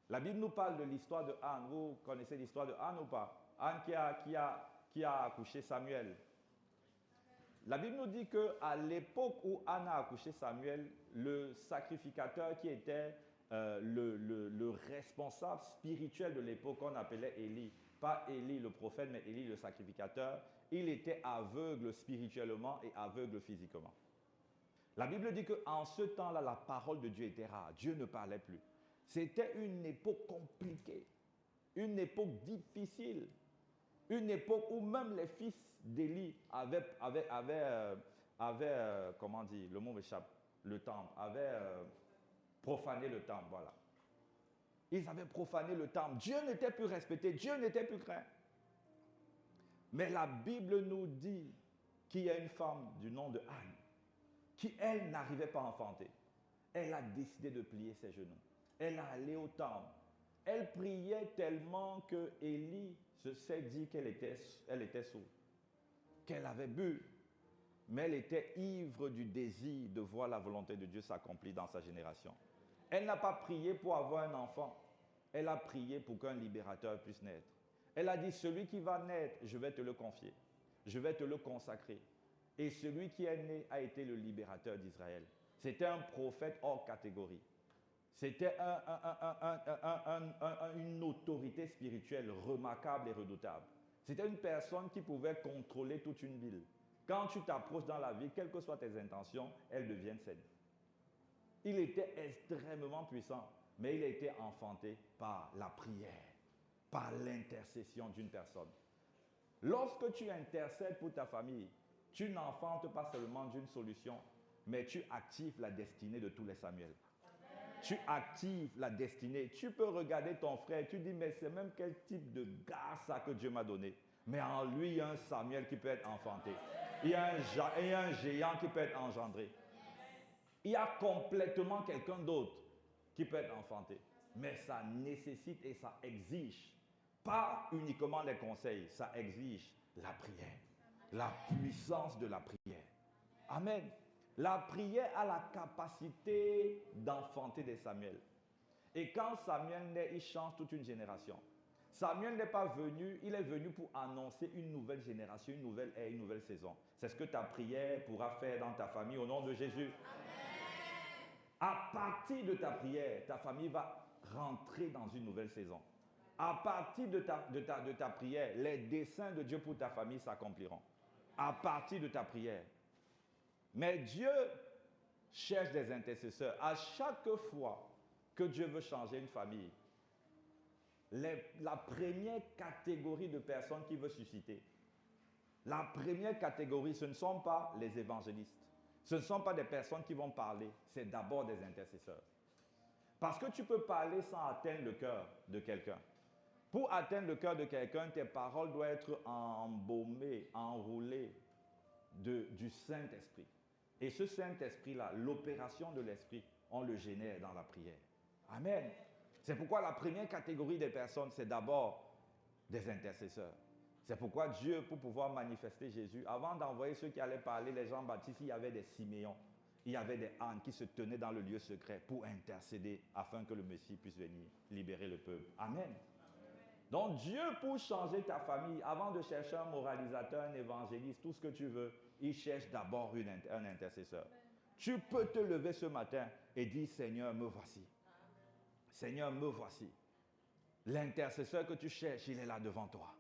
La Bible nous parle de l'histoire de Anne. Vous connaissez l'histoire de Anne ou pas? Anne qui a accouché Samuel. La Bible nous dit qu'à l'époque où Anne a accouché Samuel, le sacrificateur qui était le responsable spirituel de l'époque, qu'on appelait Élie, pas Élie le prophète, mais Élie le sacrificateur, il était aveugle spirituellement et aveugle physiquement. La Bible dit qu'en ce temps-là, la parole de Dieu était rare. Dieu ne parlait plus. C'était une époque compliquée, une époque difficile, une époque où même les fils d'Élie comment dire, le mot m'échappe, le temple, avaient profané le temple, voilà. Ils avaient profané le temple. Dieu n'était plus respecté, Dieu n'était plus craint. Mais la Bible nous dit qu'il y a une femme du nom de Anne qui, elle, n'arrivait pas à enfanter. Elle a décidé de plier ses genoux. Elle est allée au temple. Elle priait tellement que Élie s'est dit qu'elle était sourde, qu'elle avait bu, mais elle était ivre du désir de voir la volonté de Dieu s'accomplir dans sa génération. Elle n'a pas prié pour avoir un enfant. Elle a prié pour qu'un libérateur puisse naître. Elle a dit, celui qui va naître, je vais te le confier. Je vais te le consacrer. Et celui qui est né a été le libérateur d'Israël. C'était un prophète hors catégorie. C'était une autorité spirituelle remarquable et redoutable. C'était une personne qui pouvait contrôler toute une ville. Quand tu t'approches dans la vie, quelles que soient tes intentions, elles deviennent saines. Il était extrêmement puissant, mais il a été enfanté par la prière, par l'intercession d'une personne. Lorsque tu intercèdes pour ta famille, tu n'enfantes pas seulement d'une solution, mais tu actives la destinée de tous les Samuel. Tu actives la destinée. Tu peux regarder ton frère, tu dis, mais c'est même quel type de gars ça que Dieu m'a donné. Mais en lui, il y a un Samuel qui peut être enfanté. Il y a un géant qui peut être engendré. Il y a complètement quelqu'un d'autre qui peut être enfanté. Mais ça nécessite et ça exige, pas uniquement les conseils, ça exige la prière, la puissance de la prière. Amen. La prière a la capacité d'enfanter des Samuel. Et quand Samuel naît, il change toute une génération. Samuel n'est pas venu, il est venu pour annoncer une nouvelle génération, une nouvelle ère, une nouvelle saison. C'est ce que ta prière pourra faire dans ta famille au nom de Jésus. À partir de ta prière, ta famille va rentrer dans une nouvelle saison. À partir de ta prière, les desseins de Dieu pour ta famille s'accompliront. À partir de ta prière. Mais Dieu cherche des intercesseurs. À chaque fois que Dieu veut changer une famille, la première catégorie de personnes qu'il veut susciter, la première catégorie, ce ne sont pas les évangélistes. Ce ne sont pas des personnes qui vont parler, c'est d'abord des intercesseurs. Parce que tu peux parler sans atteindre le cœur de quelqu'un. Pour atteindre le cœur de quelqu'un, tes paroles doivent être embaumées, enroulées du Saint-Esprit. Et ce Saint-Esprit-là, l'opération de l'Esprit, on le génère dans la prière. Amen. C'est pourquoi la première catégorie des personnes, c'est d'abord des intercesseurs. C'est pourquoi Dieu, pour pouvoir manifester Jésus, avant d'envoyer ceux qui allaient parler, les Jean-Baptiste, il y avait des Siméons, il y avait des Annes qui se tenaient dans le lieu secret pour intercéder afin que le Messie puisse venir libérer le peuple. Amen. Donc Dieu, pour changer ta famille, avant de chercher un moralisateur, un évangéliste, tout ce que tu veux, il cherche d'abord un intercesseur. Tu peux te lever ce matin et dire, Seigneur, me voici. Seigneur, me voici. L'intercesseur que tu cherches, il est là devant toi.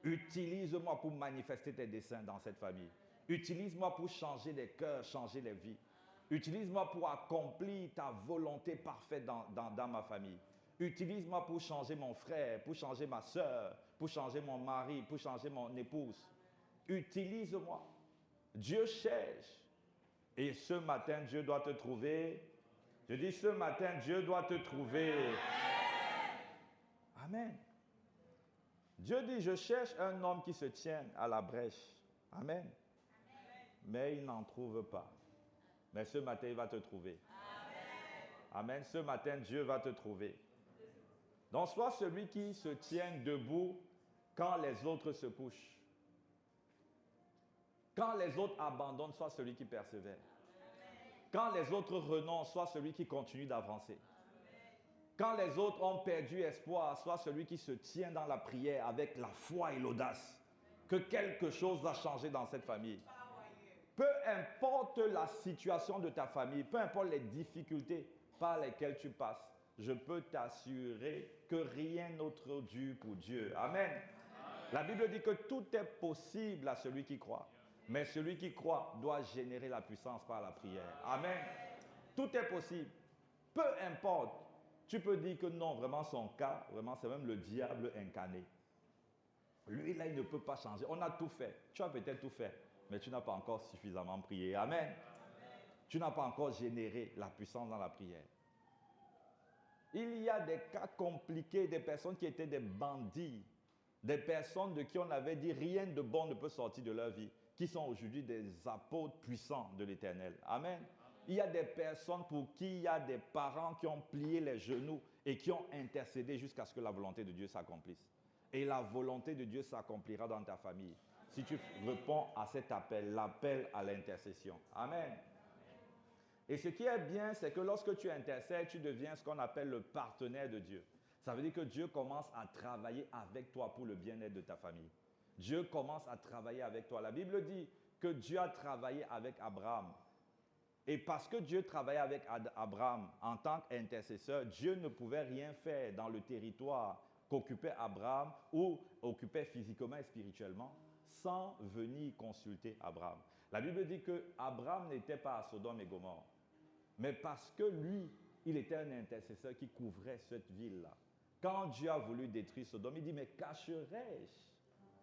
Utilise-moi pour manifester tes desseins dans cette famille. Utilise-moi pour changer les cœurs, changer les vies. Utilise-moi pour accomplir ta volonté parfaite dans ma famille. Utilise-moi pour changer mon frère, pour changer ma soeur, pour changer mon mari, pour changer mon épouse. Utilise-moi. Dieu cherche. Et ce matin, Dieu doit te trouver. Je dis ce matin, Dieu doit te trouver. Amen. Dieu dit, je cherche un homme qui se tienne à la brèche. Amen. Mais il n'en trouve pas. Mais ce matin, il va te trouver. Amen. Ce matin, Dieu va te trouver. Donc, sois celui qui se tient debout quand les autres se couchent. Quand les autres abandonnent, sois celui qui persévère. Quand les autres renoncent, sois celui qui continue d'avancer. Quand les autres ont perdu espoir, sois celui qui se tient dans la prière avec la foi et l'audace. Que quelque chose va changer dans cette famille. Peu importe la situation de ta famille, peu importe les difficultés par lesquelles tu passes, je peux t'assurer que rien n'autre dure pour Dieu. Amen. La Bible dit que tout est possible à celui qui croit. Mais celui qui croit doit générer la puissance par la prière. Amen. Tout est possible. Peu importe. Tu peux dire que non, vraiment son cas, vraiment c'est même le diable incarné. Lui là, il ne peut pas changer. On a tout fait. Tu as peut-être tout fait, mais tu n'as pas encore suffisamment prié. Amen. Tu n'as pas encore généré la puissance dans la prière. Il y a des cas compliqués, des personnes qui étaient des bandits, des personnes de qui on avait dit rien de bon ne peut sortir de leur vie, qui sont aujourd'hui des apôtres puissants de l'Éternel. Amen. Il y a des personnes pour qui il y a des parents qui ont plié les genoux et qui ont intercédé jusqu'à ce que la volonté de Dieu s'accomplisse. Et la volonté de Dieu s'accomplira dans ta famille. Si tu réponds à cet appel, l'appel à l'intercession. Amen. Et ce qui est bien, c'est que lorsque tu intercèdes, tu deviens ce qu'on appelle le partenaire de Dieu. Ça veut dire que Dieu commence à travailler avec toi pour le bien-être de ta famille. Dieu commence à travailler avec toi. La Bible dit que Dieu a travaillé avec Abraham. Et parce que Dieu travaillait avec Abraham en tant qu'intercesseur, Dieu ne pouvait rien faire dans le territoire qu'occupait Abraham ou occupait physiquement et spirituellement sans venir consulter Abraham. La Bible dit que Abraham n'était pas à Sodome et Gomorrhe, mais parce que lui, il était un intercesseur qui couvrait cette ville-là. Quand Dieu a voulu détruire Sodome, il dit, mais cacherai-je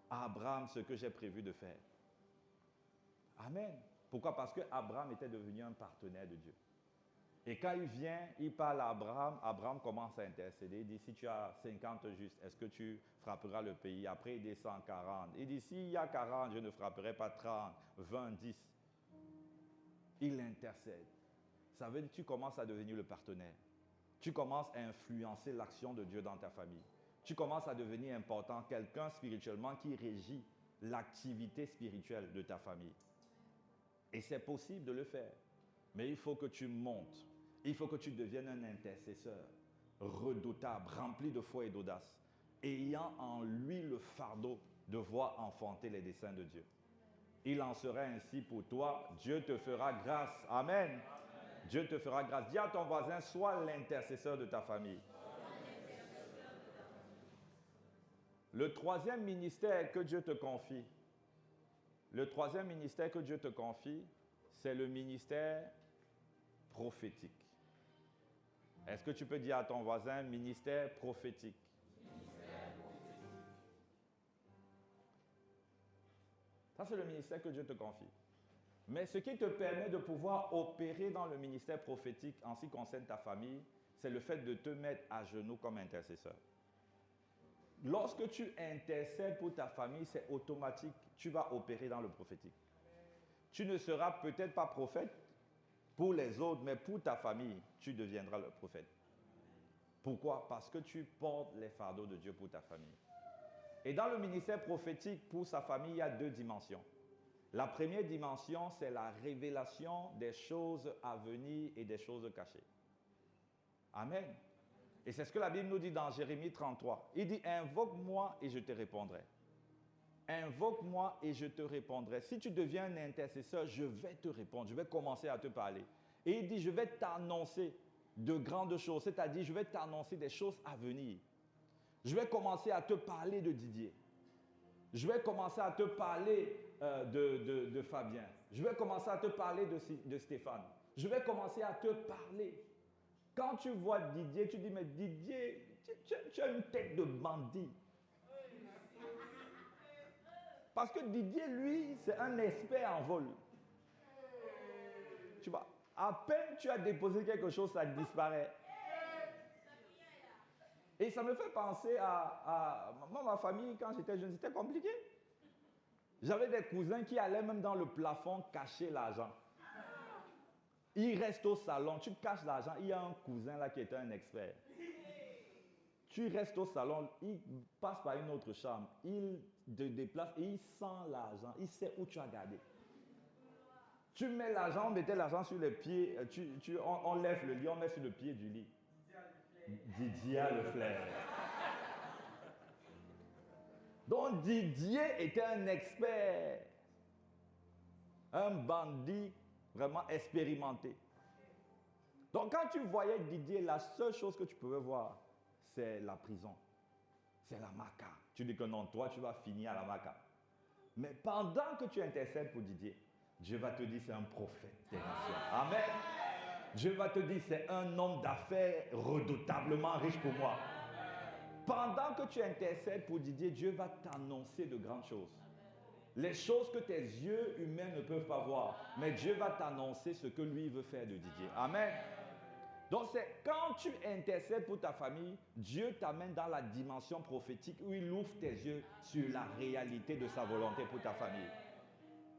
à Abraham ce que j'ai prévu de faire? Amen. Pourquoi? Parce qu'Abraham était devenu un partenaire de Dieu. Et quand il vient, il parle à Abraham, Abraham commence à intercéder. Il dit, si tu as 50 justes, est-ce que tu frapperas le pays? Après, il descend 40. Il dit, s'il y a 40, je ne frapperai pas 30, 20, 10. Il intercède. Ça veut dire que tu commences à devenir le partenaire. Tu commences à influencer l'action de Dieu dans ta famille. Tu commences à devenir important, quelqu'un spirituellement qui régit l'activité spirituelle de ta famille. Et c'est possible de le faire. Mais il faut que tu montes. Il faut que tu deviennes un intercesseur redoutable, rempli de foi et d'audace, ayant en lui le fardeau de voir enfanter les desseins de Dieu. Il en sera ainsi pour toi. Dieu te fera grâce. Amen. Dieu te fera grâce. Dis à ton voisin, sois l'intercesseur de ta famille. Le troisième ministère que Dieu te confie, c'est le ministère prophétique. Est-ce que tu peux dire à ton voisin, ministère prophétique? Ça, c'est le ministère que Dieu te confie. Mais ce qui te permet de pouvoir opérer dans le ministère prophétique en ce qui concerne ta famille, c'est le fait de te mettre à genoux comme intercesseur. Lorsque tu intercèdes pour ta famille, c'est automatique, tu vas opérer dans le prophétique. Tu ne seras peut-être pas prophète pour les autres, mais pour ta famille, tu deviendras le prophète. Pourquoi? Parce que tu portes les fardeaux de Dieu pour ta famille. Et dans le ministère prophétique, pour sa famille, il y a deux dimensions. La première dimension, c'est la révélation des choses à venir et des choses cachées. Amen. Et c'est ce que la Bible nous dit dans Jérémie 33. Il dit, invoque-moi et je te répondrai. Invoque-moi et je te répondrai. Si tu deviens un intercesseur, je vais te répondre. Je vais commencer à te parler. Et il dit, je vais t'annoncer de grandes choses. C'est-à-dire, je vais t'annoncer des choses à venir. Je vais commencer à te parler de Didier. Je vais commencer à te parler de Fabien. Je vais commencer à te parler de Stéphane. Je vais commencer à te parler. Quand tu vois Didier, tu dis, mais Didier, tu as une tête de bandit. Parce que Didier, lui, c'est un expert en vol. Tu vois, à peine tu as déposé quelque chose, ça disparaît. Et ça me fait penser à moi, ma famille, quand j'étais jeune, c'était compliqué. J'avais des cousins qui allaient même dans le plafond cacher l'argent. Il reste au salon, tu caches l'argent, il y a un cousin là qui était un expert. Tu restes au salon, il passe par une autre chambre, il te déplace et il sent l'argent, il sait où tu as gardé. Tu mets l'argent, on mettait l'argent sur les pieds, on lève le lit, on met sur le pied du lit. Didier a le flair. Donc Didier était un expert, un bandit vraiment expérimenté. Donc quand tu voyais Didier, la seule chose que tu pouvais voir, c'est la prison, c'est la maca. Tu dis que non, toi tu vas finir à la maca. Mais pendant que tu intercèdes pour Didier, Dieu va te dire c'est un prophète des nations. Amen. Dieu va te dire c'est un homme d'affaires redoutablement riche pour moi. Pendant que tu intercèdes pour Didier, Dieu va t'annoncer de grandes choses. Les choses que tes yeux humains ne peuvent pas voir. Mais Dieu va t'annoncer ce que lui veut faire de Didier. Amen. Donc c'est quand tu intercèdes pour ta famille, Dieu t'amène dans la dimension prophétique où il ouvre tes yeux sur la réalité de sa volonté pour ta famille.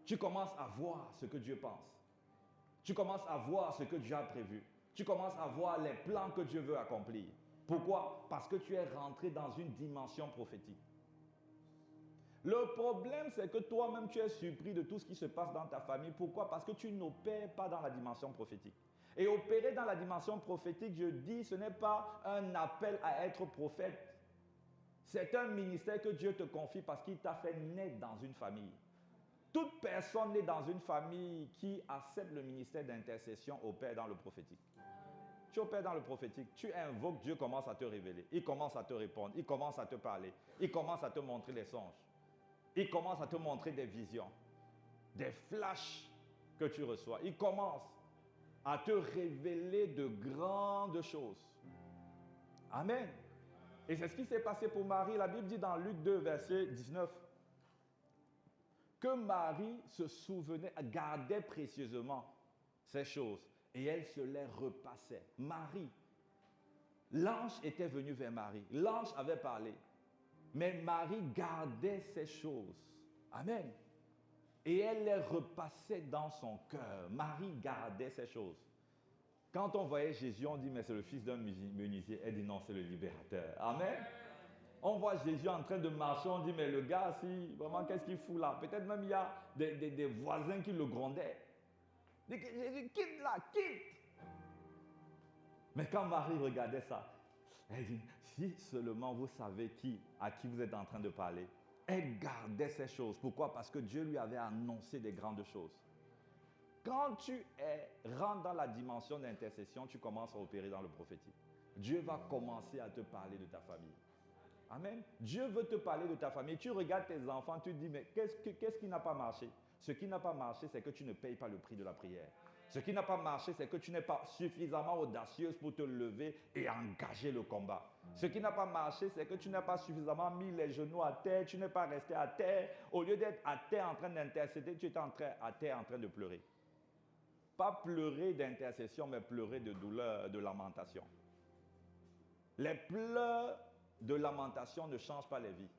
Tu commences à voir ce que Dieu pense. Tu commences à voir ce que Dieu a prévu. Tu commences à voir les plans que Dieu veut accomplir. Pourquoi? Parce que tu es rentré dans une dimension prophétique. Le problème, c'est que toi-même, tu es surpris de tout ce qui se passe dans ta famille. Pourquoi? Parce que tu n'opères pas dans la dimension prophétique. Et opérer dans la dimension prophétique, je dis, ce n'est pas un appel à être prophète. C'est un ministère que Dieu te confie parce qu'il t'a fait naître dans une famille. Toute personne née dans une famille qui accepte le ministère d'intercession opère dans le prophétique. Tu opères dans le prophétique, tu invoques, Dieu commence à te révéler. Il commence à te répondre, il commence à te parler. Il commence à te montrer les songes. Il commence à te montrer des visions, des flashs que tu reçois. Il commence à te révéler de grandes choses. Amen. Et c'est ce qui s'est passé pour Marie. La Bible dit dans Luc 2, verset 19, que Marie se souvenait, gardait précieusement ces choses. Et elle se les repassait. Marie, l'ange était venu vers Marie. L'ange avait parlé. Mais Marie gardait ces choses. Amen. Et elle les repassait dans son cœur. Marie gardait ces choses. Quand on voyait Jésus, on dit, mais c'est le fils d'un menuisier. Elle dit, non, c'est le libérateur. Amen. On voit Jésus en train de marcher, on dit, mais le gars, si, vraiment, qu'est-ce qu'il fout là? Peut-être même il y a des voisins qui le grondaient. Jésus, quitte là, quitte. Mais quand Marie regardait ça, elle dit, si seulement vous savez à qui vous êtes en train de parler. Elle gardait ces choses. Pourquoi? Parce que Dieu lui avait annoncé des grandes choses. Quand tu rentres dans la dimension d'intercession, tu commences à opérer dans le prophétique. Dieu va commencer à te parler de ta famille. Amen. Dieu veut te parler de ta famille. Tu regardes tes enfants, tu te dis, mais qu'est-ce qui n'a pas marché? Ce qui n'a pas marché, c'est que tu ne payes pas le prix de la prière. Ce qui n'a pas marché, c'est que tu n'es pas suffisamment audacieuse pour te lever et engager le combat. Ce qui n'a pas marché, c'est que tu n'as pas suffisamment mis les genoux à terre, tu n'es pas resté à terre. Au lieu d'être à terre en train d'intercéder, tu étais à terre en train de pleurer. Pas pleurer d'intercession, mais pleurer de douleur, de lamentation. Les pleurs de lamentation ne changent pas les vies.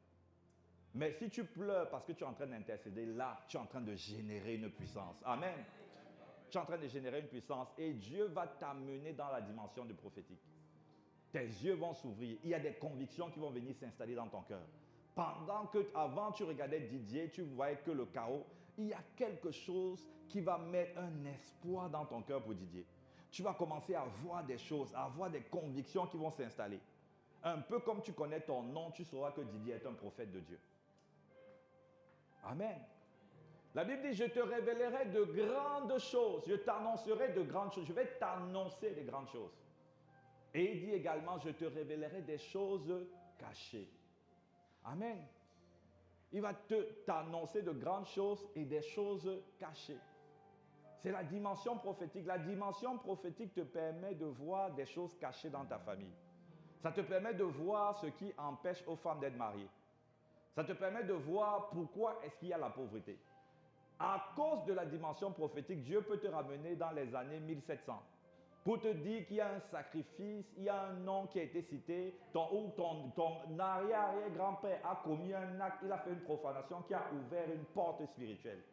Mais si tu pleures parce que tu es en train d'intercéder, là, tu es en train de générer une puissance. Amen. Tu es en train de générer une puissance et Dieu va t'amener dans la dimension du prophétique. Tes yeux vont s'ouvrir. Il y a des convictions qui vont venir s'installer dans ton cœur. Pendant que, avant tu regardais Didier, tu voyais que le chaos, il y a quelque chose qui va mettre un espoir dans ton cœur pour Didier. Tu vas commencer à voir des choses, à avoir des convictions qui vont s'installer. Un peu comme tu connais ton nom, tu sauras que Didier est un prophète de Dieu. Amen. La Bible dit, je te révélerai de grandes choses, je t'annoncerai de grandes choses, je vais t'annoncer de grandes choses. Et il dit également, je te révélerai des choses cachées. Amen. Il va t'annoncer de grandes choses et des choses cachées. C'est la dimension prophétique. La dimension prophétique te permet de voir des choses cachées dans ta famille. Ça te permet de voir ce qui empêche aux femmes d'être mariées. Ça te permet de voir pourquoi est-ce qu'il y a la pauvreté. À cause de la dimension prophétique, Dieu peut te ramener dans les années 1700 pour te dire qu'il y a un sacrifice, il y a un nom qui a été cité, ton arrière-grand-père a commis un acte, il a fait une profanation qui a ouvert une porte spirituelle.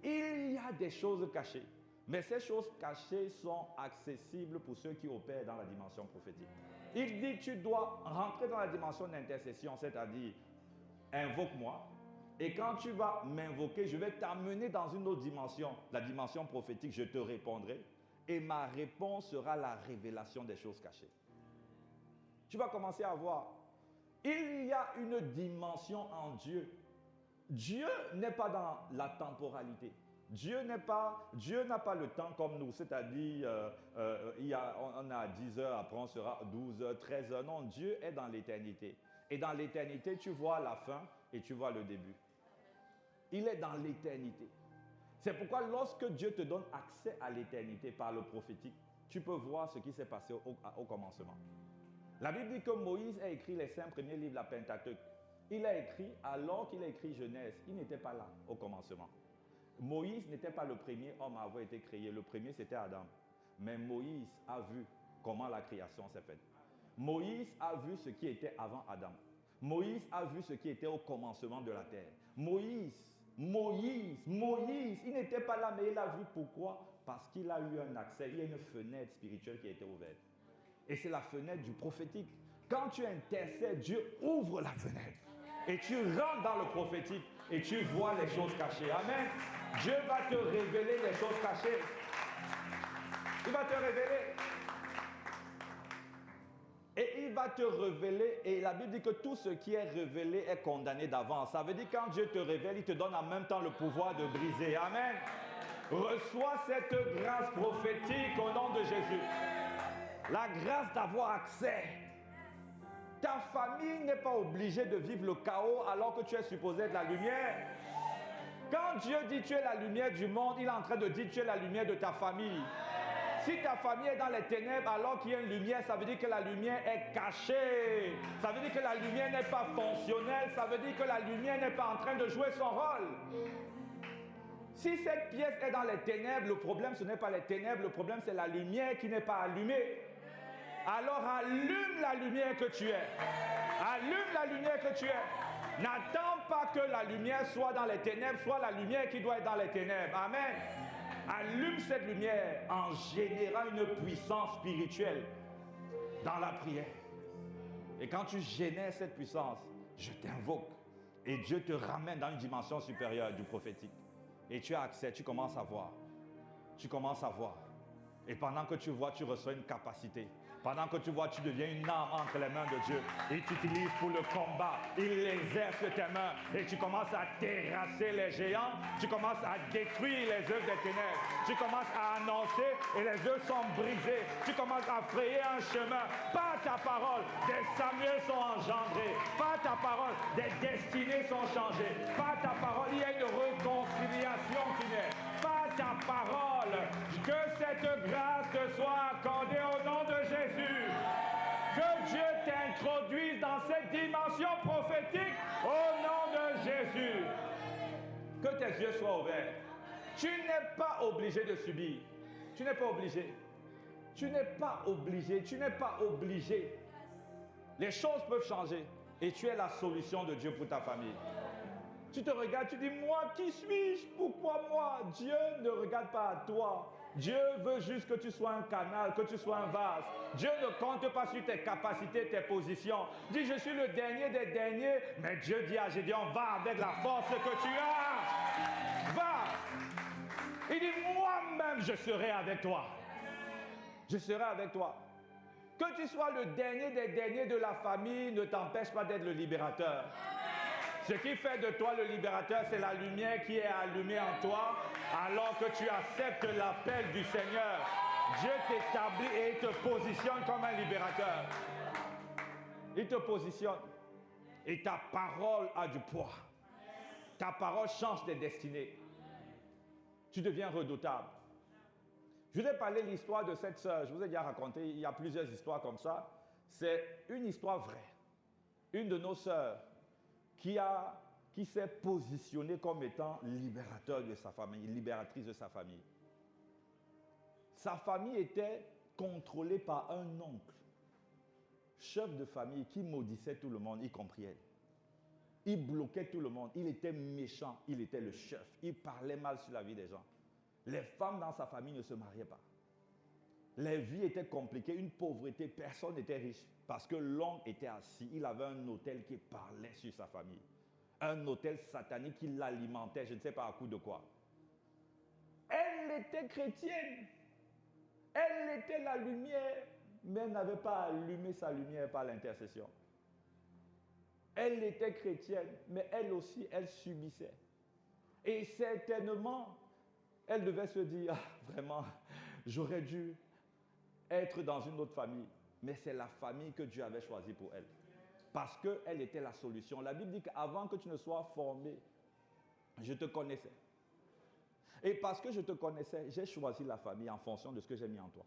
Il y a des choses cachées, mais ces choses cachées sont accessibles pour ceux qui opèrent dans la dimension prophétique. Il dit, tu dois rentrer dans la dimension d'intercession, c'est-à-dire, invoque-moi. Et quand tu vas m'invoquer, je vais t'amener dans une autre dimension, la dimension prophétique, je te répondrai. Et ma réponse sera la révélation des choses cachées. Tu vas commencer à voir. Il y a une dimension en Dieu. Dieu n'est pas dans la temporalité. Dieu n'a pas le temps comme nous, c'est-à-dire on a 10 heures, après on sera 12 heures, 13 heures. Non, Dieu est dans l'éternité. Et dans l'éternité, tu vois la fin et tu vois le début. Il est dans l'éternité. C'est pourquoi lorsque Dieu te donne accès à l'éternité par le prophétique, tu peux voir ce qui s'est passé au commencement. La Bible dit que Moïse a écrit les 5 premiers livres de la Pentateuque. Il a écrit, alors qu'il a écrit Genèse, il n'était pas là au commencement. Moïse n'était pas le premier homme à avoir été créé. Le premier, c'était Adam. Mais Moïse a vu comment la création s'est faite. Moïse a vu ce qui était avant Adam. Moïse a vu ce qui était au commencement de la terre. Moïse, il n'était pas là, mais il a vu pourquoi. Parce qu'il a eu un accès, il y a une fenêtre spirituelle qui a été ouverte. Et c'est la fenêtre du prophétique. Quand tu intercèdes, Dieu ouvre la fenêtre. Et tu rentres dans le prophétique et tu vois les choses cachées. Amen. Dieu va te révéler les choses cachées. Il va te révéler. Et il va te révéler, et la Bible dit que tout ce qui est révélé est condamné d'avance. Ça veut dire que quand Dieu te révèle, il te donne en même temps le pouvoir de briser. Amen. Reçois cette grâce prophétique au nom de Jésus. La grâce d'avoir accès. Ta famille n'est pas obligée de vivre le chaos alors que tu es supposé être la lumière. Quand Dieu dit tu es la lumière du monde, il est en train de dire tu es la lumière de ta famille. Si ta famille est dans les ténèbres alors qu'il y a une lumière, ça veut dire que la lumière est cachée. Ça veut dire que la lumière n'est pas fonctionnelle. Ça veut dire que la lumière n'est pas en train de jouer son rôle. Si cette pièce est dans les ténèbres, le problème ce n'est pas les ténèbres, le problème c'est la lumière qui n'est pas allumée. Alors allume la lumière que tu es. Allume la lumière que tu es. N'attends pas que la lumière soit dans les ténèbres, soit la lumière qui doit être dans les ténèbres. Amen. Allume cette lumière en générant une puissance spirituelle dans la prière. Et quand tu génères cette puissance, je t'invoque. Et Dieu te ramène dans une dimension supérieure du prophétique. Et tu as accès, tu commences à voir. Tu commences à voir. Et pendant que tu vois, tu reçois une capacité. Pendant que tu vois, tu deviens une arme entre les mains de Dieu. Il t'utilise pour le combat. Il exerce tes mains. Et tu commences à terrasser les géants. Tu commences à détruire les œuvres des ténèbres. Tu commences à annoncer et les œuvres sont brisées. Tu commences à frayer un chemin. Par ta parole, des Samuel sont engendrés. Par ta parole, des destinées sont changées. Par ta parole, il y a une réconciliation qui naît. Par ta parole, que cette grâce te soit accordée au nom de Jésus. Que Dieu t'introduise dans cette dimension prophétique au nom de Jésus. Que tes yeux soient ouverts. Tu n'es pas obligé de subir. Tu n'es pas obligé. Tu n'es pas obligé. Tu n'es pas obligé. Les choses peuvent changer. Et tu es la solution de Dieu pour ta famille. Tu te regardes, tu dis, moi, qui suis-je? Pourquoi moi? Dieu ne regarde pas à toi. Dieu veut juste que tu sois un canal, que tu sois un vase. Dieu ne compte pas sur tes capacités, tes positions. Dis, je suis le dernier des derniers, mais Dieu dit à Gédéon, va avec la force que tu as. Va. Il dit, moi-même, je serai avec toi. Je serai avec toi. Que tu sois le dernier des derniers de la famille ne t'empêche pas d'être le libérateur. Ce qui fait de toi le libérateur, c'est la lumière qui est allumée en toi alors que tu acceptes l'appel du Seigneur. Dieu t'établit et il te positionne comme un libérateur. Il te positionne. Et ta parole a du poids. Ta parole change des destinées. Tu deviens redoutable. Je vous ai parlé de l'histoire de cette sœur. Je vous ai déjà raconté, il y a plusieurs histoires comme ça. C'est une histoire vraie. Une de nos sœurs qui s'est positionnée comme étant libérateur de sa famille, libératrice de sa famille. Sa famille était contrôlée par un oncle, chef de famille, qui maudissait tout le monde, y compris elle. Il bloquait tout le monde, il était méchant, il était le chef, il parlait mal sur la vie des gens. Les femmes dans sa famille ne se mariaient pas. Les vies étaient compliquées, une pauvreté, personne n'était riche. Parce que l'oncle était assis, il avait un hôtel qui parlait sur sa famille. Un hôtel satanique qui l'alimentait, je ne sais pas à coup de quoi. Elle était chrétienne. Elle était la lumière, mais elle n'avait pas allumé sa lumière par l'intercession. Elle était chrétienne, mais elle aussi, elle subissait. Et certainement, elle devait se dire, ah, vraiment, j'aurais dû être dans une autre famille. Mais c'est la famille que Dieu avait choisie pour elle. Parce qu'elle était la solution. La Bible dit qu'avant que tu ne sois formé, je te connaissais. Et parce que je te connaissais, j'ai choisi la famille en fonction de ce que j'ai mis en toi.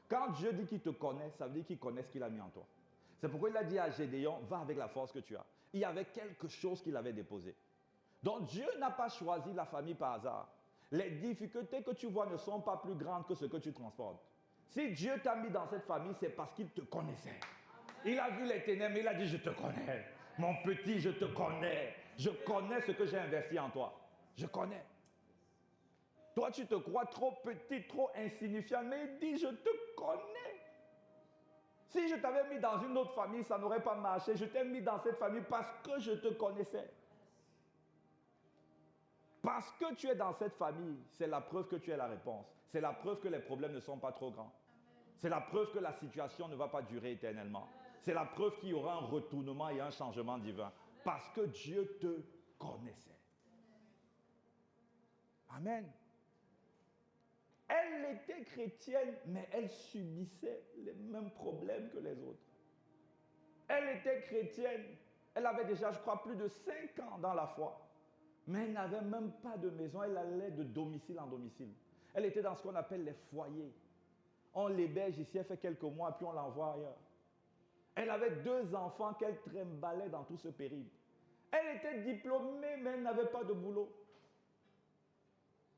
Quand Dieu dit qu'il te connaît, ça veut dire qu'il connaît ce qu'il a mis en toi. C'est pourquoi il a dit à Gédéon, va avec la force que tu as. Il y avait quelque chose qu'il avait déposé. Donc Dieu n'a pas choisi la famille par hasard. Les difficultés que tu vois ne sont pas plus grandes que ce que tu transportes. Si Dieu t'a mis dans cette famille, c'est parce qu'il te connaissait. Il a vu les ténèbres, il a dit, je te connais. Mon petit, je te connais. Je connais ce que j'ai investi en toi. Je connais. Toi, tu te crois trop petit, trop insignifiant, mais il dit, je te connais. Si je t'avais mis dans une autre famille, ça n'aurait pas marché. Je t'ai mis dans cette famille parce que je te connaissais. Parce que tu es dans cette famille, c'est la preuve que tu es la réponse. C'est la preuve que les problèmes ne sont pas trop grands. C'est la preuve que la situation ne va pas durer éternellement. C'est la preuve qu'il y aura un retournement et un changement divin. Parce que Dieu te connaissait. Amen. Elle était chrétienne, mais elle subissait les mêmes problèmes que les autres. Elle était chrétienne. Elle avait déjà, je crois, plus de 5 ans dans la foi. Mais elle n'avait même pas de maison. Elle allait de domicile en domicile. Elle était dans ce qu'on appelle les foyers. On l'héberge ici, elle fait quelques mois, puis on l'envoie ailleurs. Elle avait 2 enfants qu'elle trimbalait dans tout ce périple. Elle était diplômée, mais elle n'avait pas de boulot.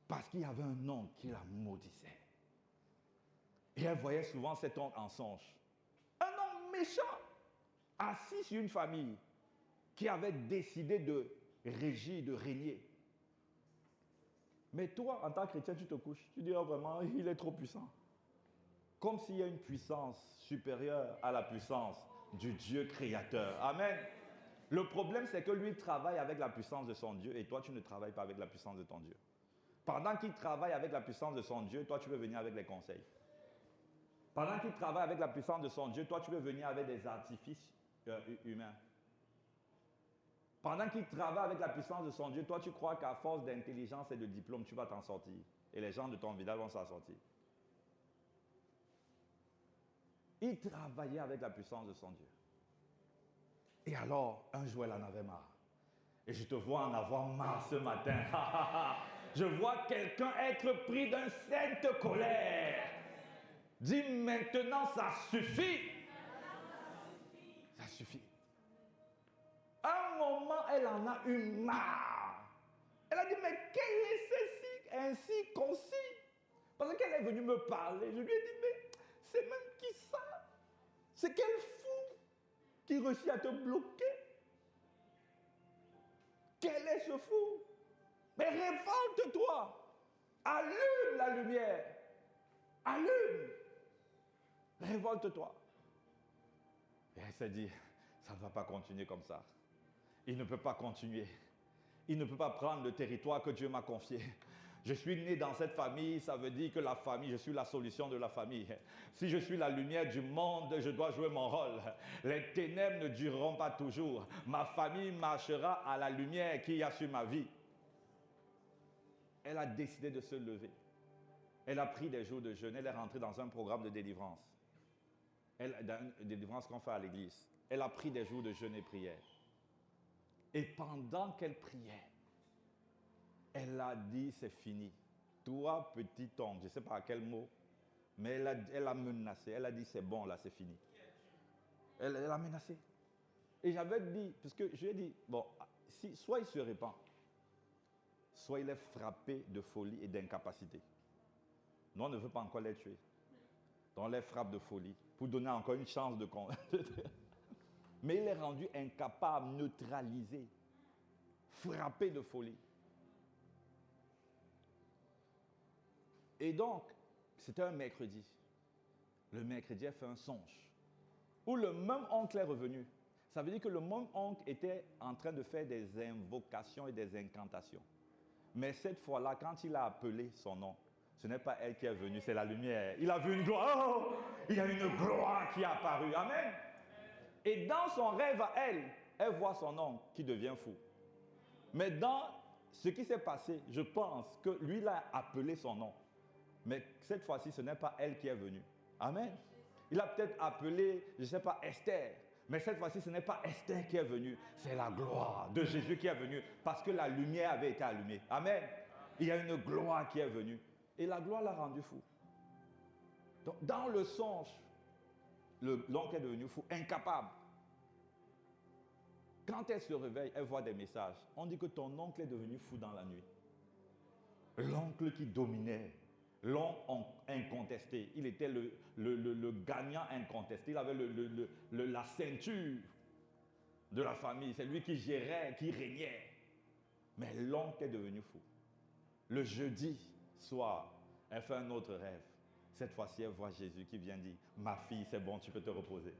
Parce qu'il y avait un oncle qui la maudissait. Et elle voyait souvent cet oncle en songe. Un homme méchant, assis sur une famille qui avait décidé de régir, de régner. Mais toi, en tant que chrétien, tu te couches. Tu dis, oh, vraiment, il est trop puissant. Comme s'il y a une puissance supérieure à la puissance du Dieu créateur. Amen. Le problème, c'est que lui travaille avec la puissance de son Dieu et toi, tu ne travailles pas avec la puissance de ton Dieu. Pendant qu'il travaille avec la puissance de son Dieu, toi, tu veux venir avec les conseils. Pendant qu'il travaille avec la puissance de son Dieu, toi, tu veux venir avec des artifices humains. Pendant qu'il travaille avec la puissance de son Dieu, toi, tu crois qu'à force d'intelligence et de diplôme, tu vas t'en sortir. Et les gens de ton village vont s'en sortir. Il travaillait avec la puissance de son Dieu. Et alors, un jour, elle en avait marre. Et je te vois en avoir marre ce matin. Je vois quelqu'un être pris d'une sainte colère. Dis maintenant, ça suffit. Ça suffit. À un moment, elle en a eu marre. Elle a dit, mais quel est ceci ainsi concis? Parce qu'elle est venue me parler. Je lui ai dit, mais c'est même qui ça? C'est quel fou qui réussit à te bloquer? Quel est ce fou? Mais révolte-toi. Allume la lumière. Allume. Révolte-toi. Et elle s'est dit, ça ne va pas continuer comme ça. Il ne peut pas continuer. Il ne peut pas prendre le territoire que Dieu m'a confié. Je suis né dans cette famille, ça veut dire que la famille, je suis la solution de la famille. Si je suis la lumière du monde, je dois jouer mon rôle. Les ténèbres ne dureront pas toujours. Ma famille marchera à la lumière qu'il y a sur ma vie. Elle a décidé de se lever. Elle a pris des jours de jeûne. Elle est rentrée dans un programme de délivrance. Dans une délivrance qu'on fait à l'église. Elle a pris des jours de jeûne et prière. Et pendant qu'elle priait, elle a dit, c'est fini. Toi, petit homme, je ne sais pas à quel mot, mais elle a menacé. Elle a dit, c'est bon, là, c'est fini. Elle a menacé. Et j'avais dit, parce que je lui ai dit, bon, soit il se répand, soit il est frappé de folie et d'incapacité. Nous, on ne veut pas encore les tuer. Donc, on les frappe de folie pour donner encore une chance de... Mais il est rendu incapable, neutralisé, frappé de folie. Et donc, c'était un mercredi. Le mercredi, elle fait un songe. Où le même oncle est revenu. Ça veut dire que le même oncle était en train de faire des invocations et des incantations. Mais cette fois-là, quand il a appelé son nom, ce n'est pas elle qui est venue, c'est la lumière. Il a vu une gloire. Oh, il y a une gloire qui est apparue. Amen. Et dans son rêve à elle voit son oncle qui devient fou. Mais dans ce qui s'est passé, je pense que lui, il a appelé son nom. Mais cette fois-ci, ce n'est pas elle qui est venue. Amen. Il a peut-être appelé, je ne sais pas, Esther. Mais cette fois-ci, ce n'est pas Esther qui est venue. C'est la gloire de Jésus qui est venue. Parce que la lumière avait été allumée. Amen. Il y a une gloire qui est venue. Et la gloire l'a rendu fou. Donc, dans le songe, l'oncle est devenu fou, incapable. Quand elle se réveille, elle voit des messages. On dit que ton oncle est devenu fou dans la nuit. L'oncle qui dominait. L'oncle incontesté. Il était le gagnant incontesté. Il avait la ceinture de la famille. C'est lui qui gérait, qui régnait. Mais l'oncle est devenu fou. Le jeudi soir, elle fait un autre rêve. Cette fois-ci, elle voit Jésus qui vient dire, ma fille, c'est bon, tu peux te reposer.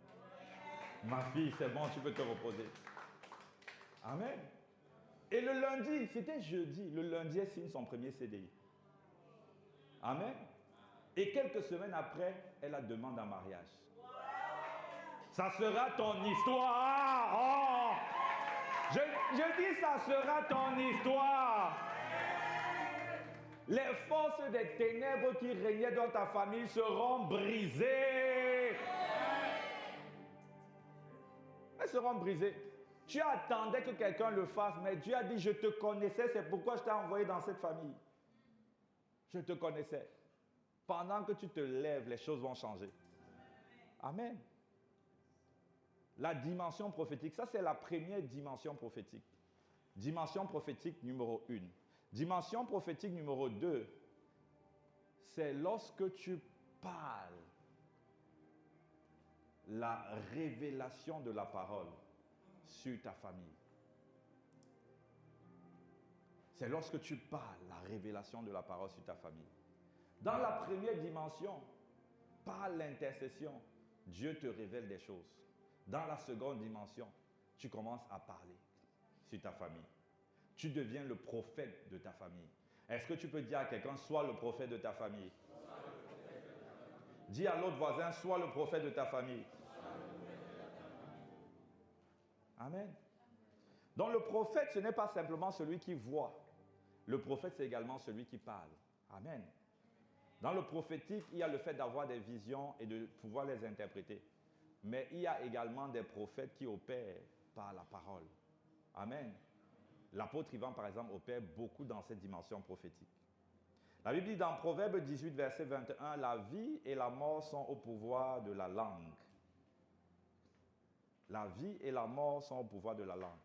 Ma fille, c'est bon, tu peux te reposer. Amen. Et le lundi, c'était jeudi, le lundi, elle signe son premier CDI. Amen. Et quelques semaines après, elle la demande en mariage. Ça sera ton histoire. Oh! Je dis, ça sera ton histoire. Les forces des ténèbres qui régnaient dans ta famille seront brisées. Elles seront brisées. Tu attendais que quelqu'un le fasse, mais Dieu a dit, je te connaissais, c'est pourquoi je t'ai envoyé dans cette famille. Je te connaissais. Pendant que tu te lèves, les choses vont changer. Amen. La dimension prophétique, ça c'est la première dimension prophétique. Dimension prophétique numéro 1. Dimension prophétique numéro 2, c'est lorsque tu parles la révélation de la parole sur ta famille. C'est lorsque tu parles la révélation de la parole sur ta famille. Dans la première dimension, par l'intercession, Dieu te révèle des choses. Dans la seconde dimension, tu commences à parler sur ta famille. Tu deviens le prophète de ta famille. Est-ce que tu peux dire à quelqu'un, sois le prophète de ta famille? Dis à l'autre voisin, sois le prophète de ta famille. Amen. Donc le prophète, ce n'est pas simplement celui qui voit. Le prophète, c'est également celui qui parle. Amen. Dans le prophétique, il y a le fait d'avoir des visions et de pouvoir les interpréter. Mais il y a également des prophètes qui opèrent par la parole. Amen. L'apôtre Ivan, par exemple, opère beaucoup dans cette dimension prophétique. La Bible dit dans Proverbe 18, verset 21, « La vie et la mort sont au pouvoir de la langue. » La vie et la mort sont au pouvoir de la langue.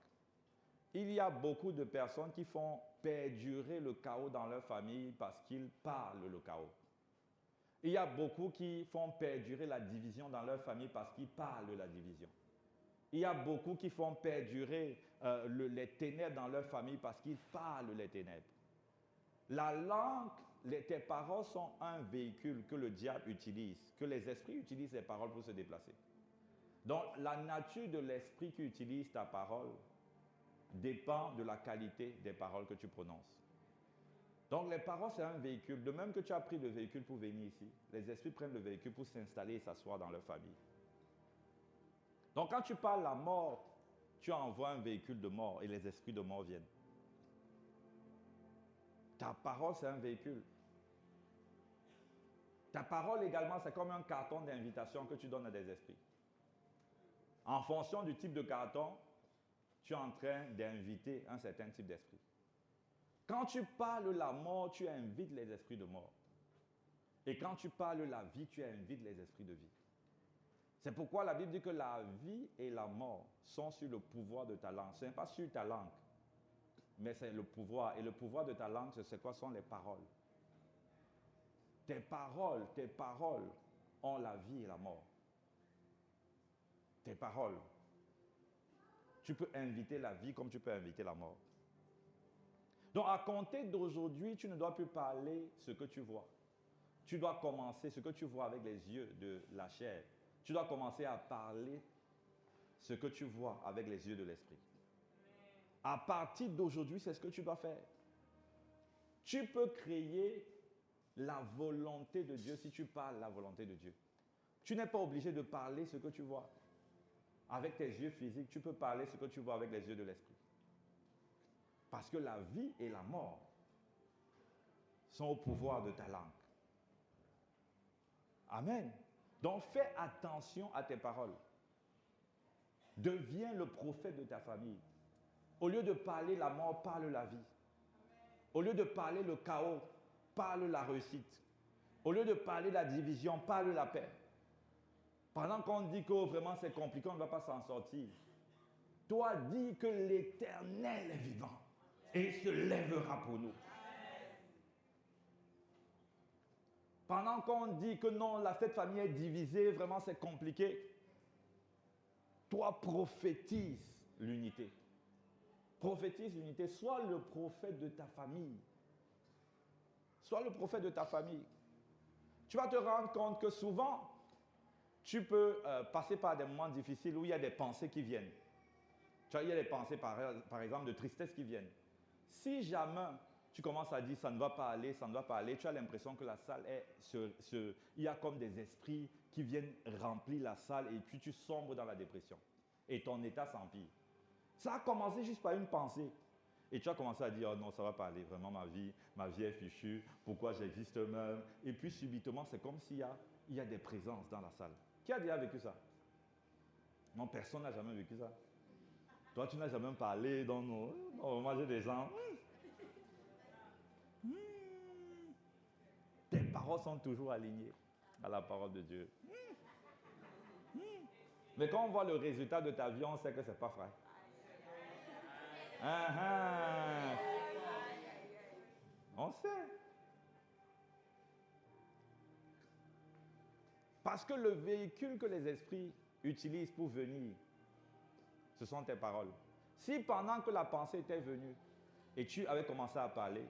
Il y a beaucoup de personnes qui font perdurer le chaos dans leur famille parce qu'ils parlent le chaos. Il y a beaucoup qui font perdurer la division dans leur famille parce qu'ils parlent la division. Il y a beaucoup qui font perdurer les ténèbres dans leur famille parce qu'ils parlent les ténèbres. La langue, tes paroles sont un véhicule que le diable utilise, que les esprits utilisent les paroles pour se déplacer. Donc, la nature de l'esprit qui utilise ta parole dépend de la qualité des paroles que tu prononces. Donc, les paroles, c'est un véhicule. De même que tu as pris le véhicule pour venir ici, les esprits prennent le véhicule pour s'installer et s'asseoir dans leur famille. Donc, quand tu parles la mort, tu envoies un véhicule de mort et les esprits de mort viennent. Ta parole, c'est un véhicule. Ta parole également, c'est comme un carton d'invitation que tu donnes à des esprits. En fonction du type de carton, tu es en train d'inviter un certain type d'esprit. Quand tu parles la mort, tu invites les esprits de mort. Et quand tu parles la vie, tu invites les esprits de vie. C'est pourquoi la Bible dit que la vie et la mort sont sur le pouvoir de ta langue. Ce n'est pas sur ta langue, mais c'est le pouvoir. Et le pouvoir de ta langue, c'est quoi sont les paroles. Tes paroles ont la vie et la mort. Tes paroles. Tu peux inviter la vie comme tu peux inviter la mort. Donc, à compter d'aujourd'hui, tu ne dois plus parler ce que tu vois. Tu dois commencer ce que tu vois avec les yeux de la chair. Tu dois commencer à parler ce que tu vois avec les yeux de l'esprit. À partir d'aujourd'hui, c'est ce que tu dois faire. Tu peux créer la volonté de Dieu si tu parles la volonté de Dieu. Tu n'es pas obligé de parler ce que tu vois. Avec tes yeux physiques, tu peux parler ce que tu vois avec les yeux de l'esprit. Parce que la vie et la mort sont au pouvoir de ta langue. Amen. Donc fais attention à tes paroles. Deviens le prophète de ta famille. Au lieu de parler la mort, parle la vie. Au lieu de parler le chaos, parle la réussite. Au lieu de parler la division, parle la paix. Pendant qu'on dit que vraiment c'est compliqué, on ne va pas s'en sortir. Toi, dis que l'Éternel est vivant et il se lèvera pour nous. Pendant qu'on dit que non, cette famille est divisée, vraiment c'est compliqué, toi prophétise l'unité. Prophétise l'unité. Sois le prophète de ta famille. Sois le prophète de ta famille. Tu vas te rendre compte que souvent, tu peux passer par des moments difficiles où il y a des pensées qui viennent. Tu vois, il y a des pensées, par exemple, de tristesse qui viennent. Si jamais tu commences à dire ça ne va pas aller, ça ne va pas aller, tu as l'impression que la salle est... il y a comme des esprits qui viennent remplir la salle et puis tu sombres dans la dépression. Et ton état s'empire. Ça a commencé juste par une pensée. Et tu as commencé à dire, oh non, ça ne va pas aller, vraiment ma vie est fichue, pourquoi j'existe même? Et puis subitement, c'est comme s'il y a des présences dans la salle. Qui a déjà vécu ça? Non, personne n'a jamais vécu ça. Toi, tu n'as jamais parlé, donc non, moi j'ai des gens. Tes paroles sont toujours alignées à la parole de Dieu. Mais quand on voit le résultat de ta vie, on sait que ce n'est pas vrai. On sait. Parce que le véhicule que les esprits utilisent pour venir, ce sont tes paroles. Si pendant que la pensée était venue et tu avais commencé à parler,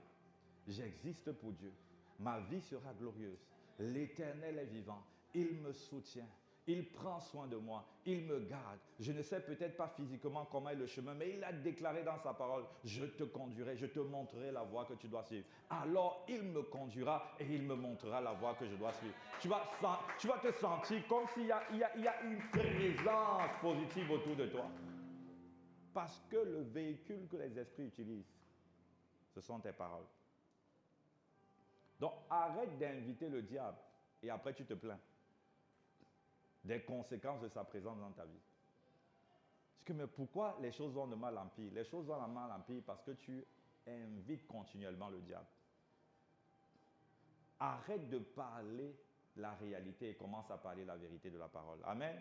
j'existe pour Dieu, ma vie sera glorieuse, l'Éternel est vivant, il me soutient, Il prend soin de moi. Il me garde. Je ne sais peut-être pas physiquement comment est le chemin, mais il a déclaré dans sa parole, je te conduirai, je te montrerai la voie que tu dois suivre. Alors il me conduira et il me montrera la voie que je dois suivre. Tu vas te sentir comme s'il y a une présence positive autour de toi. Parce que le véhicule que les esprits utilisent, ce sont tes paroles. Donc arrête d'inviter le diable et après tu te plains des conséquences de sa présence dans ta vie. Parce que, mais pourquoi les choses vont de mal en pire? Les choses vont de mal en pire parce que tu invites continuellement le diable. Arrête de parler la réalité et commence à parler la vérité de la parole. Amen.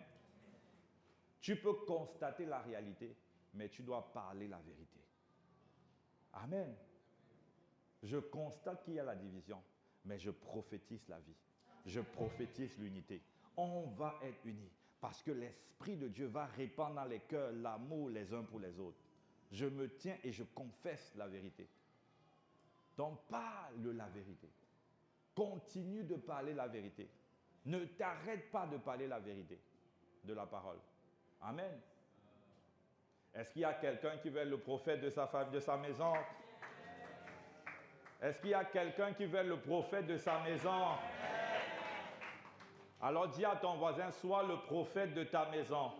Tu peux constater la réalité, mais tu dois parler la vérité. Amen. Je constate qu'il y a la division, mais je prophétise la vie. Je prophétise l'unité. On va être unis parce que l'Esprit de Dieu va répandre dans les cœurs l'amour les uns pour les autres. Je me tiens et je confesse la vérité. Donc parle la vérité. Continue de parler la vérité. Ne t'arrête pas de parler la vérité de la parole. Amen. Est-ce qu'il y a quelqu'un qui veut être le prophète de sa famille, de sa maison? Est-ce qu'il y a quelqu'un qui veut être le prophète de sa maison? Alors dis à ton voisin, sois le prophète de ta maison.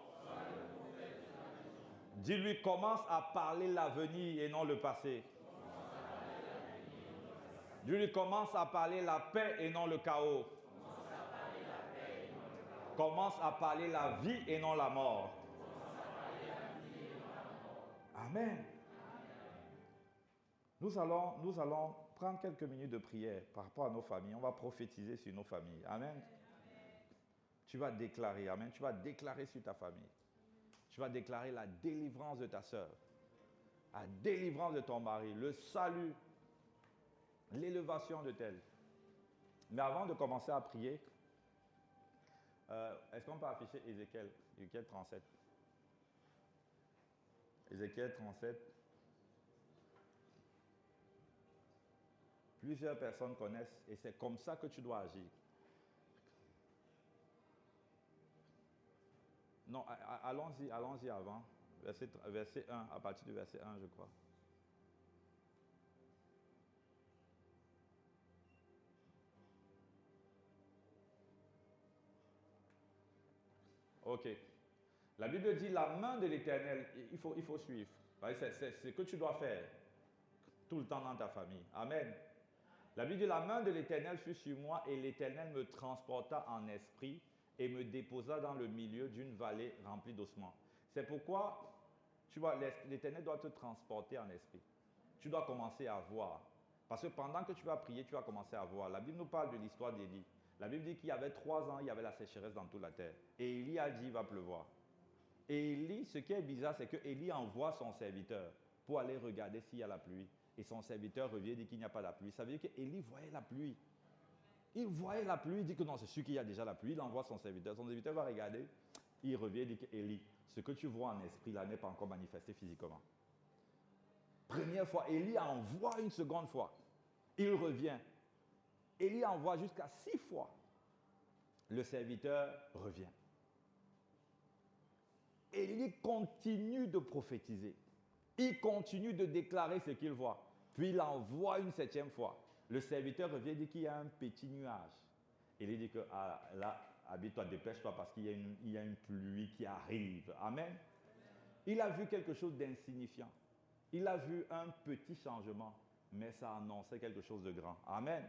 Dis-lui, commence à parler l'avenir et non le passé. Dis-lui, commence à parler la paix et non le chaos. Commence à parler la vie et non la mort. Amen. Nous allons prendre quelques minutes de prière par rapport à nos familles. On va prophétiser sur nos familles. Amen. Tu vas déclarer, amen. Tu vas déclarer sur ta famille. Tu vas déclarer la délivrance de ta sœur, la délivrance de ton mari, le salut, l'élévation de tel. Mais avant de commencer à prier, est-ce qu'on peut afficher Ézéchiel 37? Ézéchiel 37. Plusieurs personnes connaissent et c'est comme ça que tu dois agir. Non, allons-y avant. Verset 1, à partir du verset 1, je crois. Ok. La Bible dit la main de l'Éternel, il faut suivre. C'est ce que tu dois faire tout le temps dans ta famille. Amen. La Bible dit la main de l'Éternel fut sur moi et l'Éternel me transporta en esprit et me déposa dans le milieu d'une vallée remplie d'ossements. C'est pourquoi, tu vois, l'Éternel doit te transporter en esprit. Tu dois commencer à voir. Parce que pendant que tu vas prier, tu vas commencer à voir. La Bible nous parle de l'histoire d'Élie. La Bible dit qu'il y avait 3 ans, il y avait la sécheresse dans toute la terre. Et Élie a dit, il va pleuvoir. Et Élie, ce qui est bizarre, c'est que Élie envoie son serviteur pour aller regarder s'il y a la pluie. Et son serviteur revient et dit qu'il n'y a pas la pluie. Ça veut dire qu'Élie voyait la pluie. Il voyait la pluie, il dit que non, c'est sûr qu'il y a déjà la pluie. Il envoie son serviteur. Son serviteur va regarder. Il revient et dit qu'Élie, ce que tu vois en esprit là n'est pas encore manifesté physiquement. Première fois, Élie envoie une seconde fois. Il revient. Élie envoie jusqu'à 6 fois. Le serviteur revient. Élie continue de prophétiser. Il continue de déclarer ce qu'il voit. Puis il envoie une 7e fois. Le serviteur revient et dit qu'il y a un petit nuage. Il dit que là, habille-toi, dépêche-toi parce qu'il y a une pluie qui arrive. Amen. Il a vu quelque chose d'insignifiant. Il a vu un petit changement, mais ça annonçait quelque chose de grand. Amen.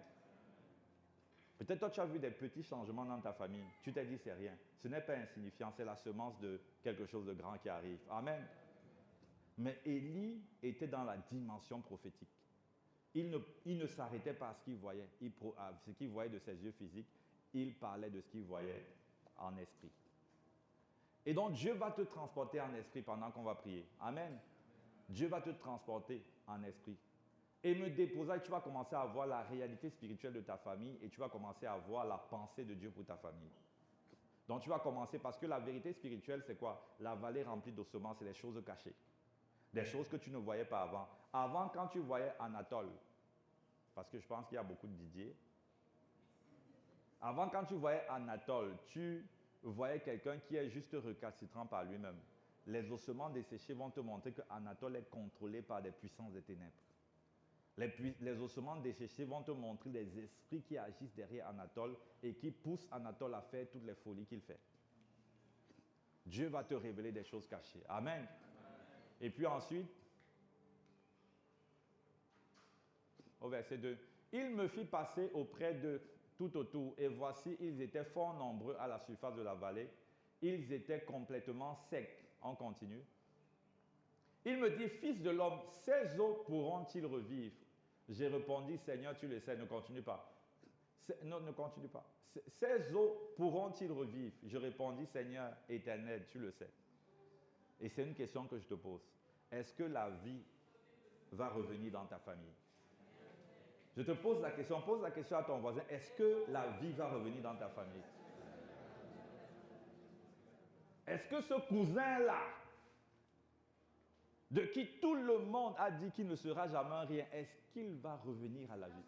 Peut-être toi tu as vu des petits changements dans ta famille. Tu t'es dit c'est rien. Ce n'est pas insignifiant, c'est la semence de quelque chose de grand qui arrive. Amen. Mais Élie était dans la dimension prophétique. Il ne s'arrêtait pas à ce qu'il voyait. Ce qu'il voyait de ses yeux physiques, il parlait de ce qu'il voyait en esprit. Et donc Dieu va te transporter en esprit pendant qu'on va prier. Amen. Dieu va te transporter en esprit. Et me déposer, tu vas commencer à voir la réalité spirituelle de ta famille et tu vas commencer à voir la pensée de Dieu pour ta famille. Donc tu vas commencer, parce que la vérité spirituelle, c'est quoi? La vallée remplie d'ossements, c'est les choses cachées. Des choses que tu ne voyais pas avant. Avant, quand tu voyais Anatole, parce que je pense qu'il y a beaucoup de Didier. Avant, quand tu voyais Anatole, voyais quelqu'un qui est juste recalcitrant par lui-même. Les ossements desséchés vont te montrer qu'Anatole est contrôlé par des puissances des ténèbres. Les ossements desséchés vont te montrer les esprits qui agissent derrière Anatole et qui poussent Anatole à faire toutes les folies qu'il fait. Dieu va te révéler des choses cachées. Amen. Et puis ensuite, au verset 2, « Il me fit passer auprès d'eux tout autour, et voici, ils étaient fort nombreux à la surface de la vallée. Ils étaient complètement secs. » On continue. Il me dit, « Fils de l'homme, ces eaux pourront-ils revivre ?» J'ai répondu, « Seigneur, tu le sais. » Ne continue pas. Non, ne continue pas. « Ces eaux pourront-ils revivre ?» Je répondis, « Seigneur éternel, tu le sais. » Et c'est une question que je te pose. Est-ce que la vie va revenir dans ta famille? Je te pose la question à ton voisin. Est-ce que la vie va revenir dans ta famille? Est-ce que ce cousin-là, de qui tout le monde a dit qu'il ne sera jamais rien, est-ce qu'il va revenir à la vie?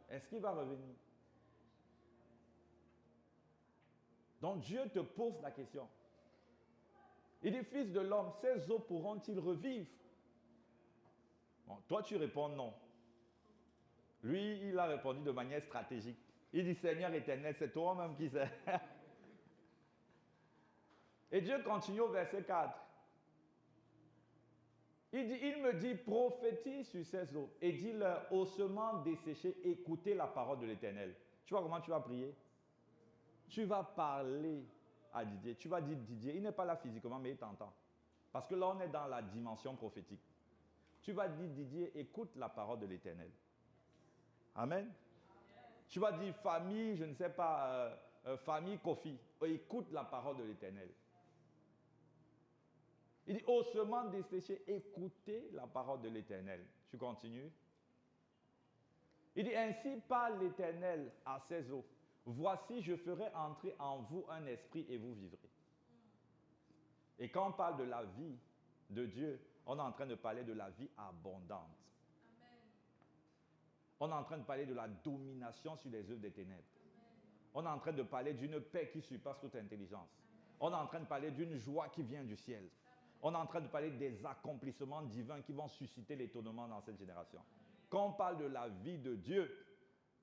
Est-ce qu'il va revenir? Donc Dieu te pose la question. Il dit, fils de l'homme, ces eaux pourront-ils revivre? Bon, toi tu réponds non. Lui, il a répondu de manière stratégique. Il dit, Seigneur éternel, c'est toi-même qui sais. Et Dieu continue au verset 4. Il me dit, prophétise sur ces eaux et dis-leur, ossements desséchés, écoutez la parole de l'Éternel. Tu vois comment tu vas prier? Tu vas parler à Didier. Tu vas dire, Didier, il n'est pas là physiquement, mais il t'entend. Parce que là, on est dans la dimension prophétique. Tu vas dire, Didier, écoute la parole de l'Éternel. Amen. Tu vas dire, famille, je ne sais pas, famille Kofi, écoute la parole de l'Éternel. Il dit, ossements desséchés, écoutez la parole de l'Éternel. Tu continues. Il dit, ainsi parle l'Éternel à ces eaux. Voici, je ferai entrer en vous un esprit et vous vivrez. Et quand on parle de la vie de Dieu, on est en train de parler de la vie abondante. Amen. On est en train de parler de la domination sur les œuvres des ténèbres. Amen. On est en train de parler d'une paix qui surpasse toute intelligence. Amen. On est en train de parler d'une joie qui vient du ciel. Amen. On est en train de parler des accomplissements divins qui vont susciter l'étonnement dans cette génération. Quand on parle de la vie de Dieu,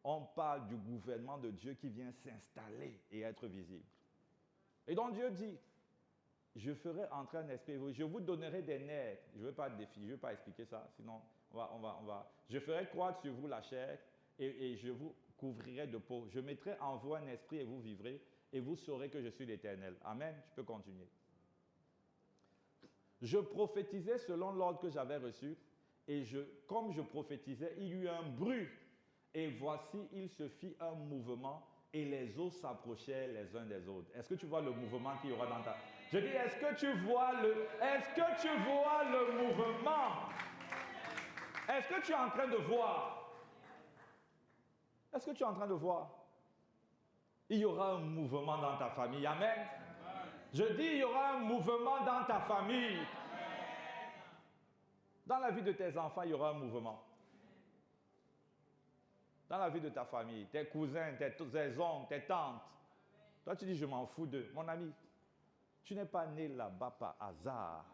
on parle du gouvernement de Dieu qui vient s'installer et être visible. Et donc Dieu dit, je ferai entrer un esprit, je vous donnerai des nerfs. Je ne vais pas définir, je ne vais pas expliquer ça, sinon on va. Je ferai croître sur vous la chair et je vous couvrirai de peau. Je mettrai en vous un esprit et vous vivrez et vous saurez que je suis l'Éternel. Amen. Tu peux continuer. Je prophétisais selon l'ordre que j'avais reçu et comme je prophétisais, il y eut un bruit. Et voici, il se fit un mouvement et les eaux s'approchaient les uns des autres. Est-ce que tu vois le mouvement qu'il y aura dans ta... Je dis, est-ce que tu vois le mouvement? Est-ce que tu es en train de voir? Est-ce que tu es en train de voir? Il y aura un mouvement dans ta famille. Amen. Je dis, il y aura un mouvement dans ta famille. Dans la vie de tes enfants, il y aura un mouvement. Dans la vie de ta famille, tes cousins, tes oncles, tes tantes. Toi, tu dis, je m'en fous d'eux. Mon ami, tu n'es pas né là-bas par hasard.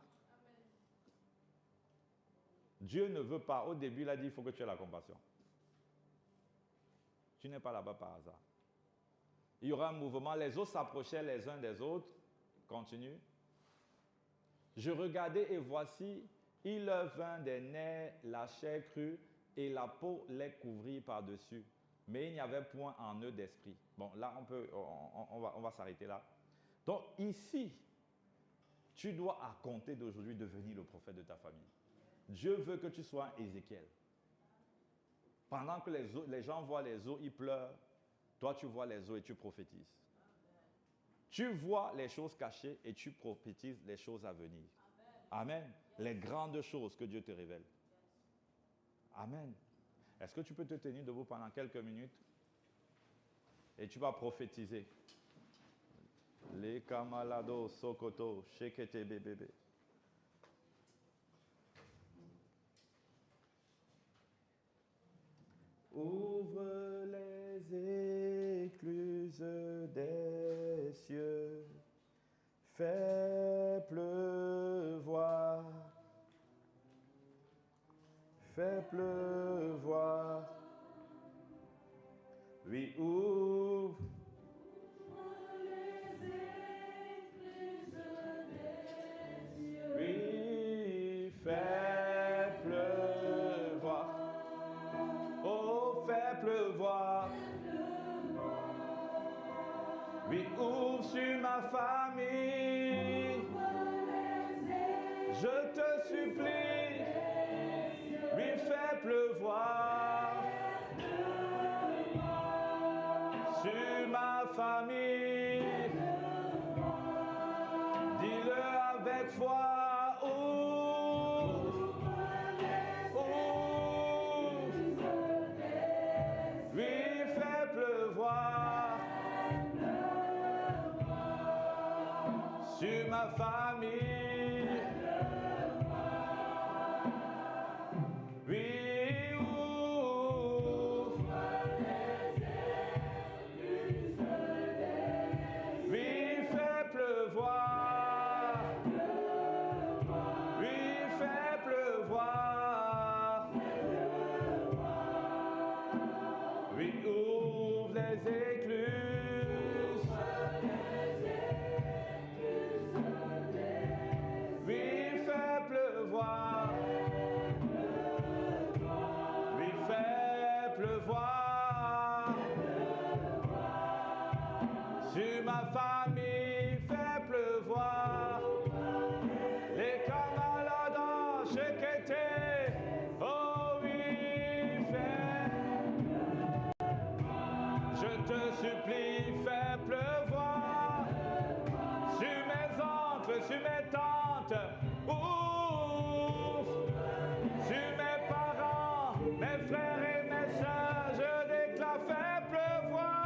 Dieu ne veut pas. Au début, il a dit, il faut que tu aies la compassion. Tu n'es pas là-bas par hasard. Il y aura un mouvement. Les eaux s'approchaient les uns des autres. Continue. Je regardais et voici, il leur vint des nerfs, la chair crue, et la peau les couvrit par-dessus. Mais il n'y avait point en eux d'esprit. Bon, là, on va s'arrêter là. Donc, ici, tu dois, à compter d'aujourd'hui, devenir le prophète de ta famille. Dieu veut que tu sois Ézéchiel. Pendant que les gens voient les eaux, ils pleurent. Toi, tu vois les eaux et tu prophétises. Tu vois les choses cachées et tu prophétises les choses à venir. Amen. Les grandes choses que Dieu te révèle. Amen. Est-ce que tu peux te tenir debout pendant quelques minutes? Et tu vas prophétiser. Les kamalado sokoto shekete bébé. Ouvre les écluses des fais pleuvoir. Oui, ouvre. Oui, fais pleuvoir. Oh, fais pleuvoir. Oui, ouvre sur ma famille. Je te supplie. Oui, fais pleuvoir. Sur ma famille. Dis-le avec foi. Sur ma famille, oui, ouvre, oui, fais pleuvoir, oui, fais pleuvoir, oui, ouvre les écluses. Sur ma famille, fais pleuvoir. Les camarades, checkete. Oh oui, fais. Je te supplie, fais pleuvoir. Sur mes oncles, sur mes tantes. Ouf. Sur mes parents, mes frères et mes sœurs, je déclare, fais pleuvoir.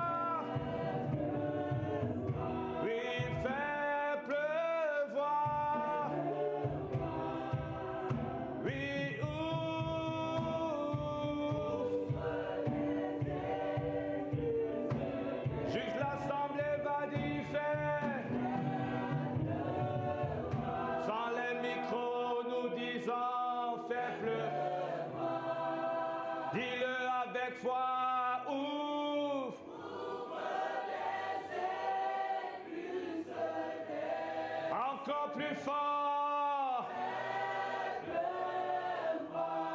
Encore plus fort.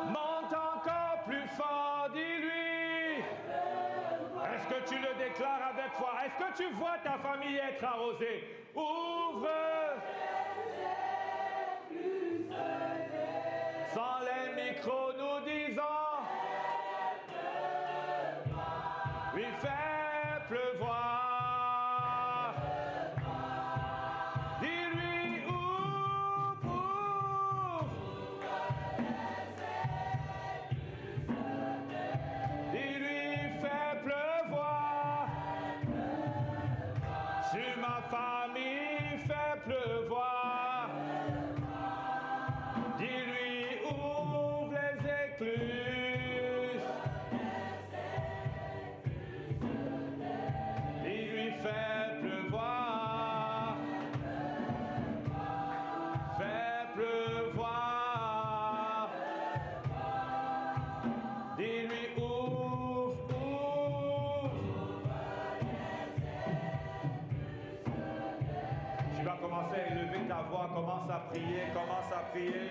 Monte encore plus fort, dis-lui. Est-ce que tu le déclares avec foi? Est-ce que tu vois ta famille être arrosée? Ouvre. Sans les micros, nous disons. Oui, fais pleuvoir. Commence à prier, commence à prier.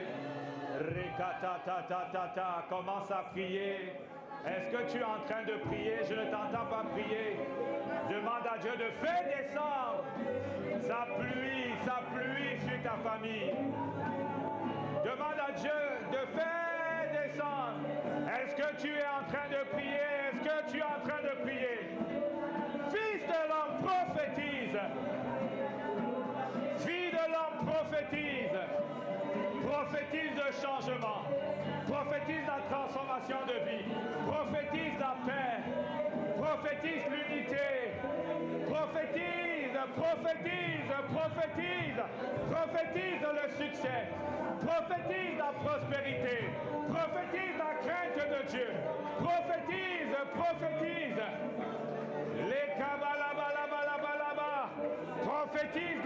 Rikatatatata, commence à prier. Est-ce que tu es en train de prier? Je ne t'entends pas prier. Demande à Dieu de faire descendre sa pluie sur ta famille. Demande à Dieu de faire descendre. Est-ce que tu es en train de prier? Est-ce que tu es en train de prier? Fils de l'homme, prophétise. Fille de l'homme, prophétise. Prophétise le changement. Prophétise la transformation de vie. Prophétise la paix. Prophétise l'unité. Prophétise, prophétise, prophétise. Prophétise le succès. Prophétise la prospérité. Prophétise la crainte de Dieu. Prophétise, prophétise. Les kabalabalabalaba. Prophétise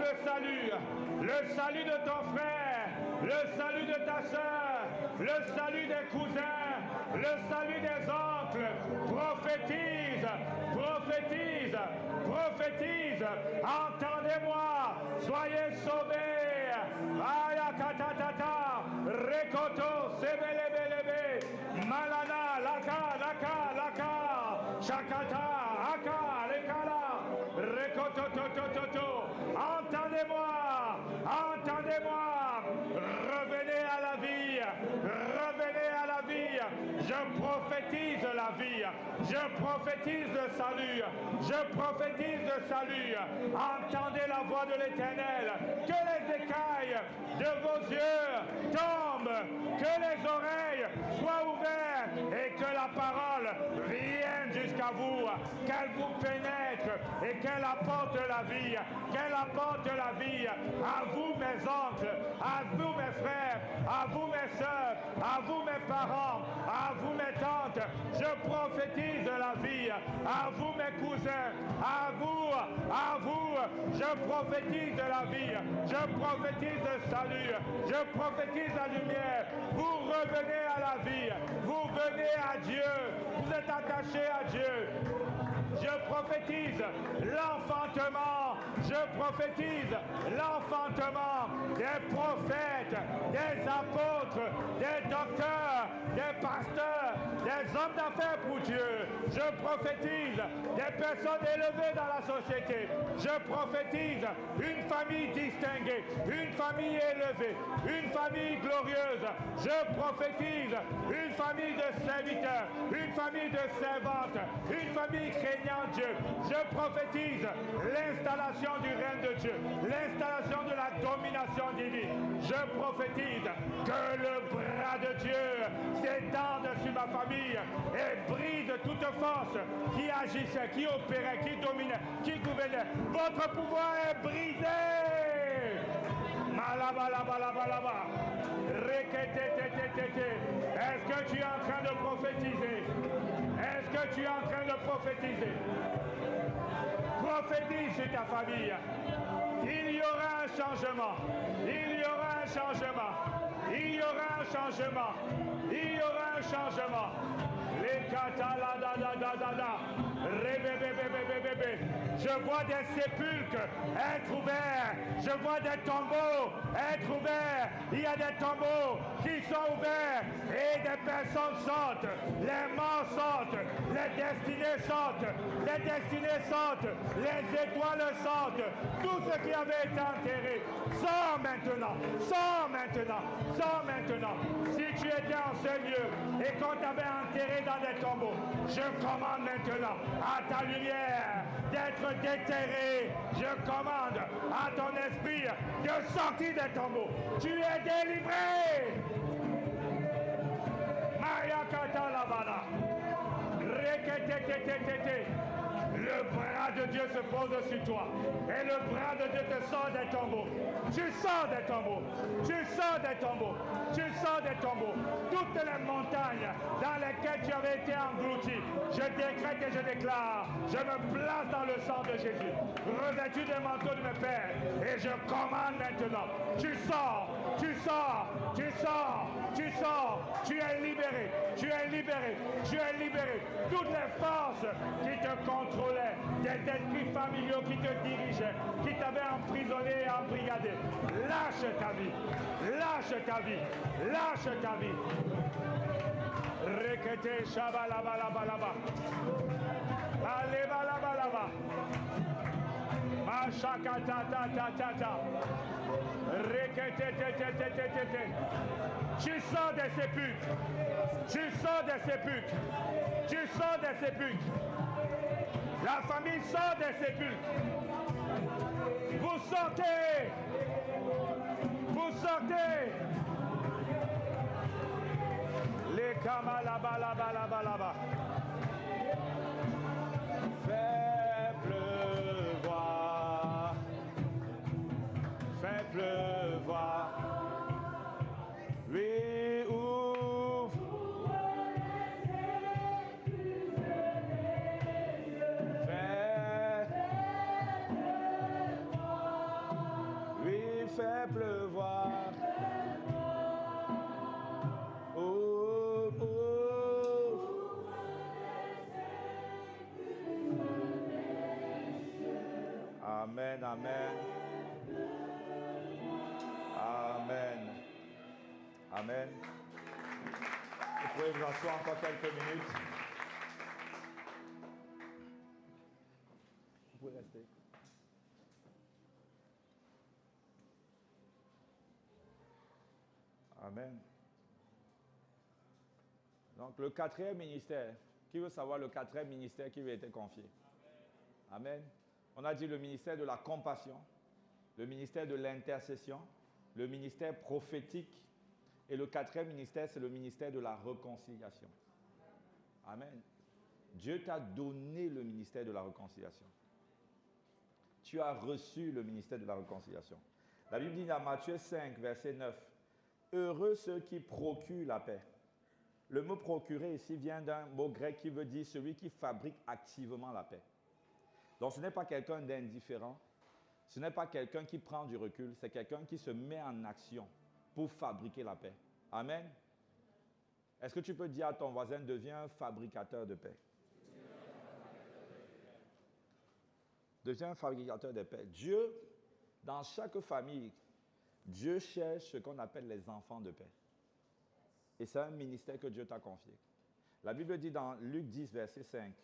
le salut de ton frère, le salut de ta sœur, le salut des cousins, le salut des oncles. Prophétise, prophétise, prophétise. Entendez-moi, soyez sauvés. Aya katatata, rekoto, sebelebelebe, malana, laka, shakata, aka, lekala, rekotototototo. Entendez-moi, revenez à la vie, revenez à la vie. Je prophétise la vie, je prophétise le salut, je prophétise le salut. Entendez la voix de l'Éternel, que les écailles de vos yeux tombent, que les oreilles soient ouvertes et que la parole vienne jusqu'à vous, qu'elle vous pénètre et qu'elle apporte la vie, à vous mes oncles, à vous mes frères, à vous mes soeurs, à vous mes parents, à vous mes tantes. Je prophétise la vie, à vous mes cousins, à vous, je prophétise la vie, je prophétise le salut, je prophétise la lumière. Vous revenez à la vie, vous venez à Dieu, vous êtes attachés à Dieu. Je prophétise l'enfantement, des prophètes, des apôtres, des docteurs, des pasteurs, des hommes d'affaires pour Dieu. Je prophétise des personnes élevées dans la société. Je prophétise une famille distinguée, une famille élevée, une famille glorieuse. Je prophétise une famille de serviteurs, une famille de servantes, une famille craignante Dieu. Je prophétise l'installation du règne de Dieu, l'installation de la domination divine. Je prophétise que le bras de Dieu s'étende sur ma famille et brise toute force qui agissait, qui opérait, qui dominait, qui gouvernait. Votre pouvoir est brisé. Malabalabalaba. Est-ce que tu es en train de prophétiser? Est-ce que tu es en train de prophétiser? Prophétise sur ta famille. Il y aura un changement. Il y aura un changement. Il y aura un changement. Il y aura un changement. Les cataladadadada. Je vois des sépulcres être ouverts. Je vois des tombeaux être ouverts. Il y a des tombeaux qui sont ouverts et des personnes sortent. Les morts sortent. Les destinées sortent. Les destinées sortent. Les étoiles sortent. Tout ce qui avait été enterré sort maintenant. Sort maintenant. Sort maintenant. Si tu étais en ce lieu et qu'on t'avait enterré dans des tombeaux, je commande maintenant à ta lumière d'être déterré. Je commande à ton esprit de sortir des tombeaux. Tu es délivré. Maya Katalabala. Le bras de Dieu se pose sur toi. Et le bras de Dieu te sort des tombeaux. Tu sors des tombeaux. Tu sors des tombeaux. Tu sors des tombeaux. Toutes les montagnes dans lesquelles tu avais été englouti, je décrète et je déclare, je me place dans le sang de Jésus, revêtu des manteaux de mes pères, et je commande maintenant, tu sors, tu sors, tu sors, tu sors, tu es libéré, tu es libéré, tu es libéré. Toutes les forces qui te contrôlaient, des esprits familiaux qui te dirigeaient, qui t'avaient emprisonné et embrigadé, lâche ta vie, lâche ta vie, lâche ta vie. Rekete shabalabalabalaba. Alebalabalaba. Mashakatatatata. Rekete. Tu sors des sépulcres. Tu sors des sépulcres. Tu sors des sépulcres. La famille sort des sépulcres. Vous sortez. Vous sortez. Les kamalabalabalaba. Fais pleuvoir. Fais pleuvoir. Oui, ouvre. Fais pleuvoir. Amen. Amen. Amen. Vous pouvez vous asseoir encore quelques minutes. Vous pouvez rester. Amen. Donc, le quatrième ministère. Qui veut savoir le quatrième ministère qui lui a été confié? Amen. On a dit le ministère de la compassion, le ministère de l'intercession, le ministère prophétique et le quatrième ministère, c'est le ministère de la réconciliation. Amen. Dieu t'a donné le ministère de la réconciliation. Tu as reçu le ministère de la réconciliation. La Bible dit dans Matthieu 5, verset 9, « Heureux ceux qui procurent la paix. » Le mot « procurer » ici vient d'un mot grec qui veut dire celui qui fabrique activement la paix. Donc ce n'est pas quelqu'un d'indifférent, ce n'est pas quelqu'un qui prend du recul, c'est quelqu'un qui se met en action pour fabriquer la paix. Amen. Est-ce que tu peux dire à ton voisin, deviens un fabricateur de paix? Deviens un fabricateur de paix. Dieu, dans chaque famille, Dieu cherche ce qu'on appelle les enfants de paix. Et c'est un ministère que Dieu t'a confié. La Bible dit dans Luc 10, verset 5,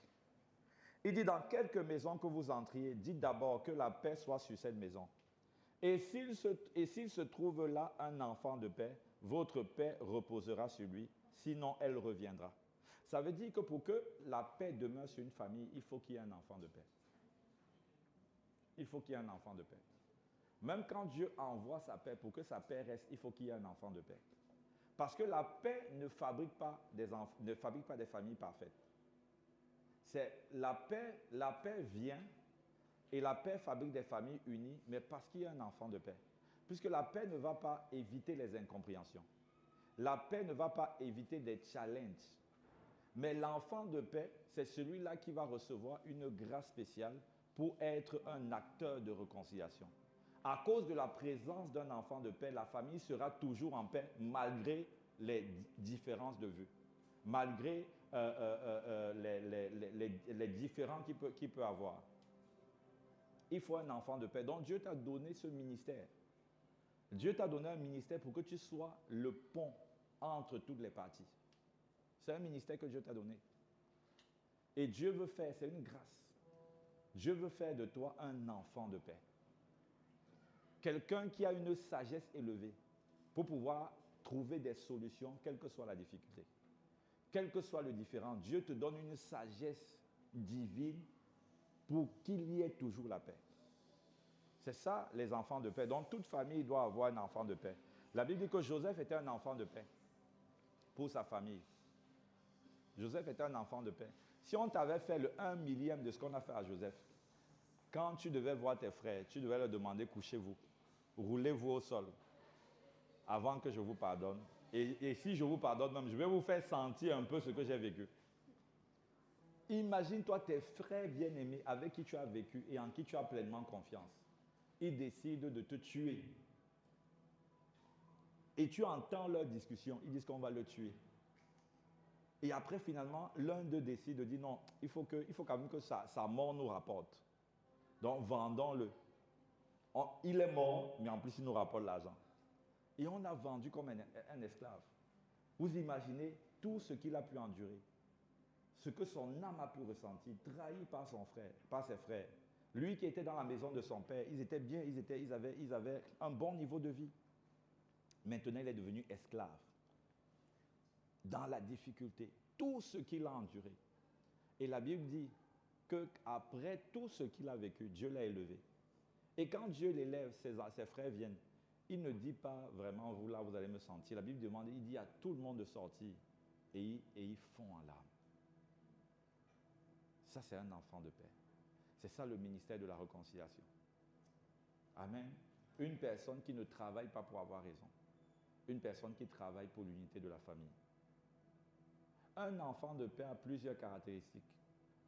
il dit, dans quelque maison que vous entriez, dites d'abord que la paix soit sur cette maison. Et s'il se trouve là un enfant de paix, votre paix reposera sur lui, sinon elle reviendra. Ça veut dire que pour que la paix demeure sur une famille, il faut qu'il y ait un enfant de paix. Il faut qu'il y ait un enfant de paix. Même quand Dieu envoie sa paix, pour que sa paix reste, il faut qu'il y ait un enfant de paix. Parce que la paix ne fabrique pas des familles parfaites. C'est la paix vient et la paix fabrique des familles unies, mais parce qu'il y a un enfant de paix. Puisque la paix ne va pas éviter les incompréhensions. La paix ne va pas éviter des challenges. Mais l'enfant de paix, c'est celui-là qui va recevoir une grâce spéciale pour être un acteur de réconciliation. À cause de la présence d'un enfant de paix, la famille sera toujours en paix malgré les différences de vue, malgré les différends qu'il peut avoir. Il faut un enfant de paix. Donc Dieu t'a donné ce ministère. Dieu t'a donné un ministère pour que tu sois le pont entre toutes les parties. C'est un ministère que Dieu t'a donné. Et Dieu veut faire, c'est une grâce. Dieu veut faire de toi un enfant de paix. Quelqu'un qui a une sagesse élevée pour pouvoir trouver des solutions, quelle que soit la difficulté. Quel que soit le différend, Dieu te donne une sagesse divine pour qu'il y ait toujours la paix. C'est ça, les enfants de paix. Donc, toute famille doit avoir un enfant de paix. La Bible dit que Joseph était un enfant de paix pour sa famille. Joseph était un enfant de paix. Si on t'avait fait le 1/1000 de ce qu'on a fait à Joseph, quand tu devais voir tes frères, tu devais leur demander, couchez-vous, roulez-vous au sol, avant que je vous pardonne. Et si je vous pardonne même, je vais vous faire sentir un peu ce que j'ai vécu. Imagine-toi tes frères bien-aimés avec qui tu as vécu et en qui tu as pleinement confiance. Ils décident de te tuer. Et tu entends leur discussion, ils disent qu'on va le tuer. Et après, finalement, l'un d'eux décide de dire non, il faut quand même que sa mort nous rapporte. Donc, vendons-le. Il est mort, mais en plus, il nous rapporte l'argent. Et on l'a vendu comme un esclave. Vous imaginez tout ce qu'il a pu endurer. Ce que son âme a pu ressentir, trahi par son frère, par ses frères. Lui qui était dans la maison de son père, ils étaient bien, ils avaient un bon niveau de vie. Maintenant, il est devenu esclave. Dans la difficulté, tout ce qu'il a enduré. Et la Bible dit qu'après tout ce qu'il a vécu, Dieu l'a élevé. Et quand Dieu l'élève, ses frères viennent. Il ne dit pas vraiment, vous là, vous allez me sentir. La Bible demande, il dit à tout le monde de sortir. Et ils font en larmes. Ça, c'est un enfant de paix. C'est ça le ministère de la réconciliation. Amen. Une personne qui ne travaille pas pour avoir raison. Une personne qui travaille pour l'unité de la famille. Un enfant de paix a plusieurs caractéristiques.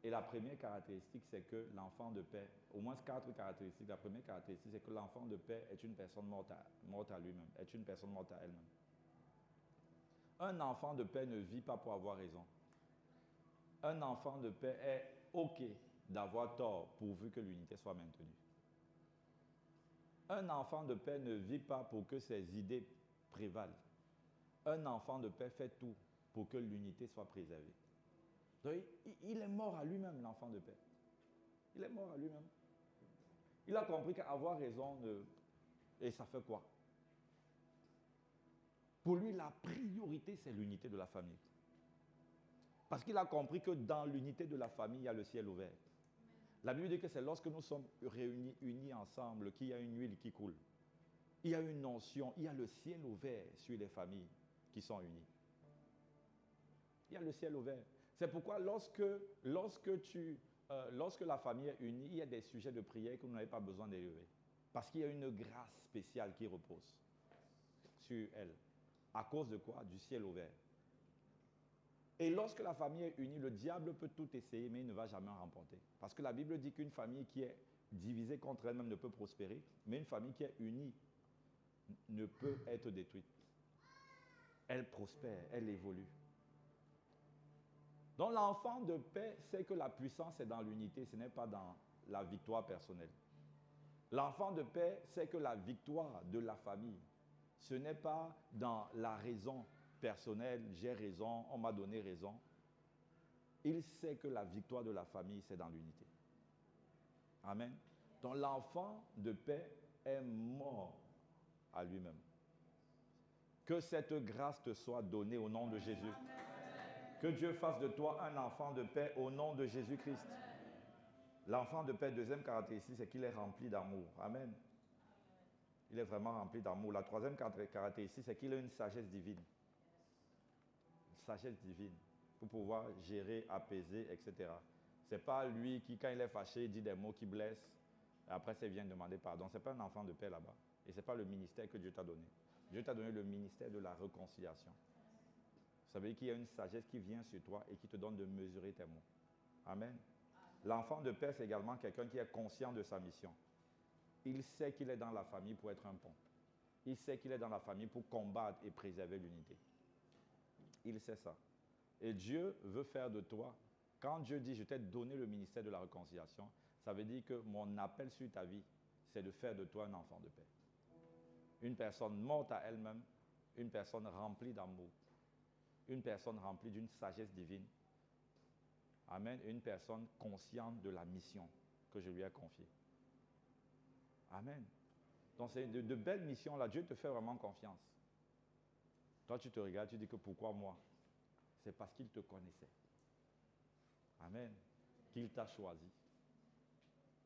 Et la première caractéristique, c'est que l'enfant de paix, au moins 4 caractéristiques. La première caractéristique, c'est que l'enfant de paix est une personne morte à lui-même, est une personne morte à elle-même. Un enfant de paix ne vit pas pour avoir raison. Un enfant de paix est OK d'avoir tort pourvu que l'unité soit maintenue. Un enfant de paix ne vit pas pour que ses idées prévalent. Un enfant de paix fait tout pour que l'unité soit préservée. Donc, il est mort à lui-même, l'enfant de paix. Il est mort à lui-même. Il a compris qu'avoir raison, et ça fait quoi? Pour lui, la priorité, c'est l'unité de la famille. Parce qu'il a compris que dans l'unité de la famille, il y a le ciel ouvert. La Bible dit que c'est lorsque nous sommes réunis, unis ensemble, qu'il y a une huile qui coule. Il y a une onction, il y a le ciel ouvert sur les familles qui sont unies. Il y a le ciel ouvert. C'est pourquoi lorsque la famille est unie, il y a des sujets de prière que vous n'avez pas besoin d'élever. Parce qu'il y a une grâce spéciale qui repose sur elle. À cause de quoi? Du ciel ouvert. Et lorsque la famille est unie, le diable peut tout essayer, mais il ne va jamais en remporter. Parce que la Bible dit qu'une famille qui est divisée contre elle-même ne peut prospérer, mais une famille qui est unie ne peut être détruite. Elle prospère, elle évolue. Donc l'enfant de paix sait que la puissance est dans l'unité, ce n'est pas dans la victoire personnelle. L'enfant de paix sait que la victoire de la famille, ce n'est pas dans la raison personnelle, j'ai raison, on m'a donné raison. Il sait que la victoire de la famille, c'est dans l'unité. Amen. Donc l'enfant de paix est mort à lui-même. Que cette grâce te soit donnée au nom de Jésus. Que Dieu fasse de toi un enfant de paix au nom de Jésus-Christ. L'enfant de paix, deuxième caractéristique, c'est qu'il est rempli d'amour. Amen. Il est vraiment rempli d'amour. La troisième caractéristique, c'est qu'il a une sagesse divine. Une sagesse divine pour pouvoir gérer, apaiser, etc. Ce n'est pas lui qui, quand il est fâché, dit des mots qui blessent. Et après, il vient demander pardon. Ce n'est pas un enfant de paix là-bas. Et ce n'est pas le ministère que Dieu t'a donné. Dieu t'a donné le ministère de la réconciliation. Ça veut dire qu'il y a une sagesse qui vient sur toi et qui te donne de mesurer tes mots. Amen. L'enfant de paix, c'est également quelqu'un qui est conscient de sa mission. Il sait qu'il est dans la famille pour être un pont. Il sait qu'il est dans la famille pour combattre et préserver l'unité. Il sait ça. Et Dieu veut faire de toi, quand Dieu dit « je t'ai donné le ministère de la réconciliation », ça veut dire que mon appel sur ta vie, c'est de faire de toi un enfant de paix. Une personne morte à elle-même, une personne remplie d'amour, une personne remplie d'une sagesse divine. Amen. Et une personne consciente de la mission que je lui ai confiée. Amen. Donc c'est de belles missions là. Dieu te fait vraiment confiance. Toi tu te regardes, tu dis que pourquoi moi? C'est parce qu'il te connaissait. Amen. Qu'il t'a choisi.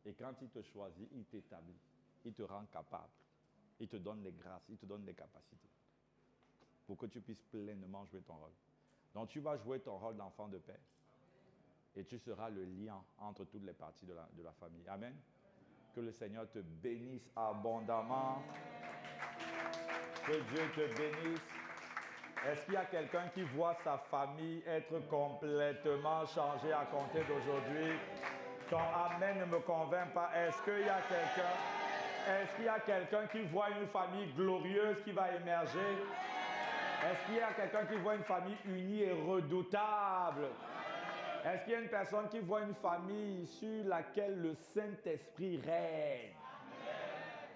Et quand il te choisit, il t'établit. Il te rend capable. Il te donne les grâces, il te donne les capacités. Pour que tu puisses pleinement jouer ton rôle. Donc tu vas jouer ton rôle d'enfant de paix. Et tu seras le lien entre toutes les parties de la famille. Amen. Que le Seigneur te bénisse abondamment. Que Dieu te bénisse. Est-ce qu'il y a quelqu'un qui voit sa famille être complètement changée à compter d'aujourd'hui? Ton Amen ne me convainc pas. Est-ce qu'il y a quelqu'un qui voit une famille glorieuse qui va émerger? Est-ce qu'il y a quelqu'un qui voit une famille unie et redoutable? Est-ce qu'il y a une personne qui voit une famille sur laquelle le Saint-Esprit règne?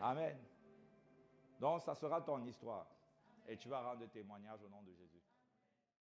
Amen. Donc, ça sera ton histoire. Et tu vas rendre témoignage au nom de Jésus.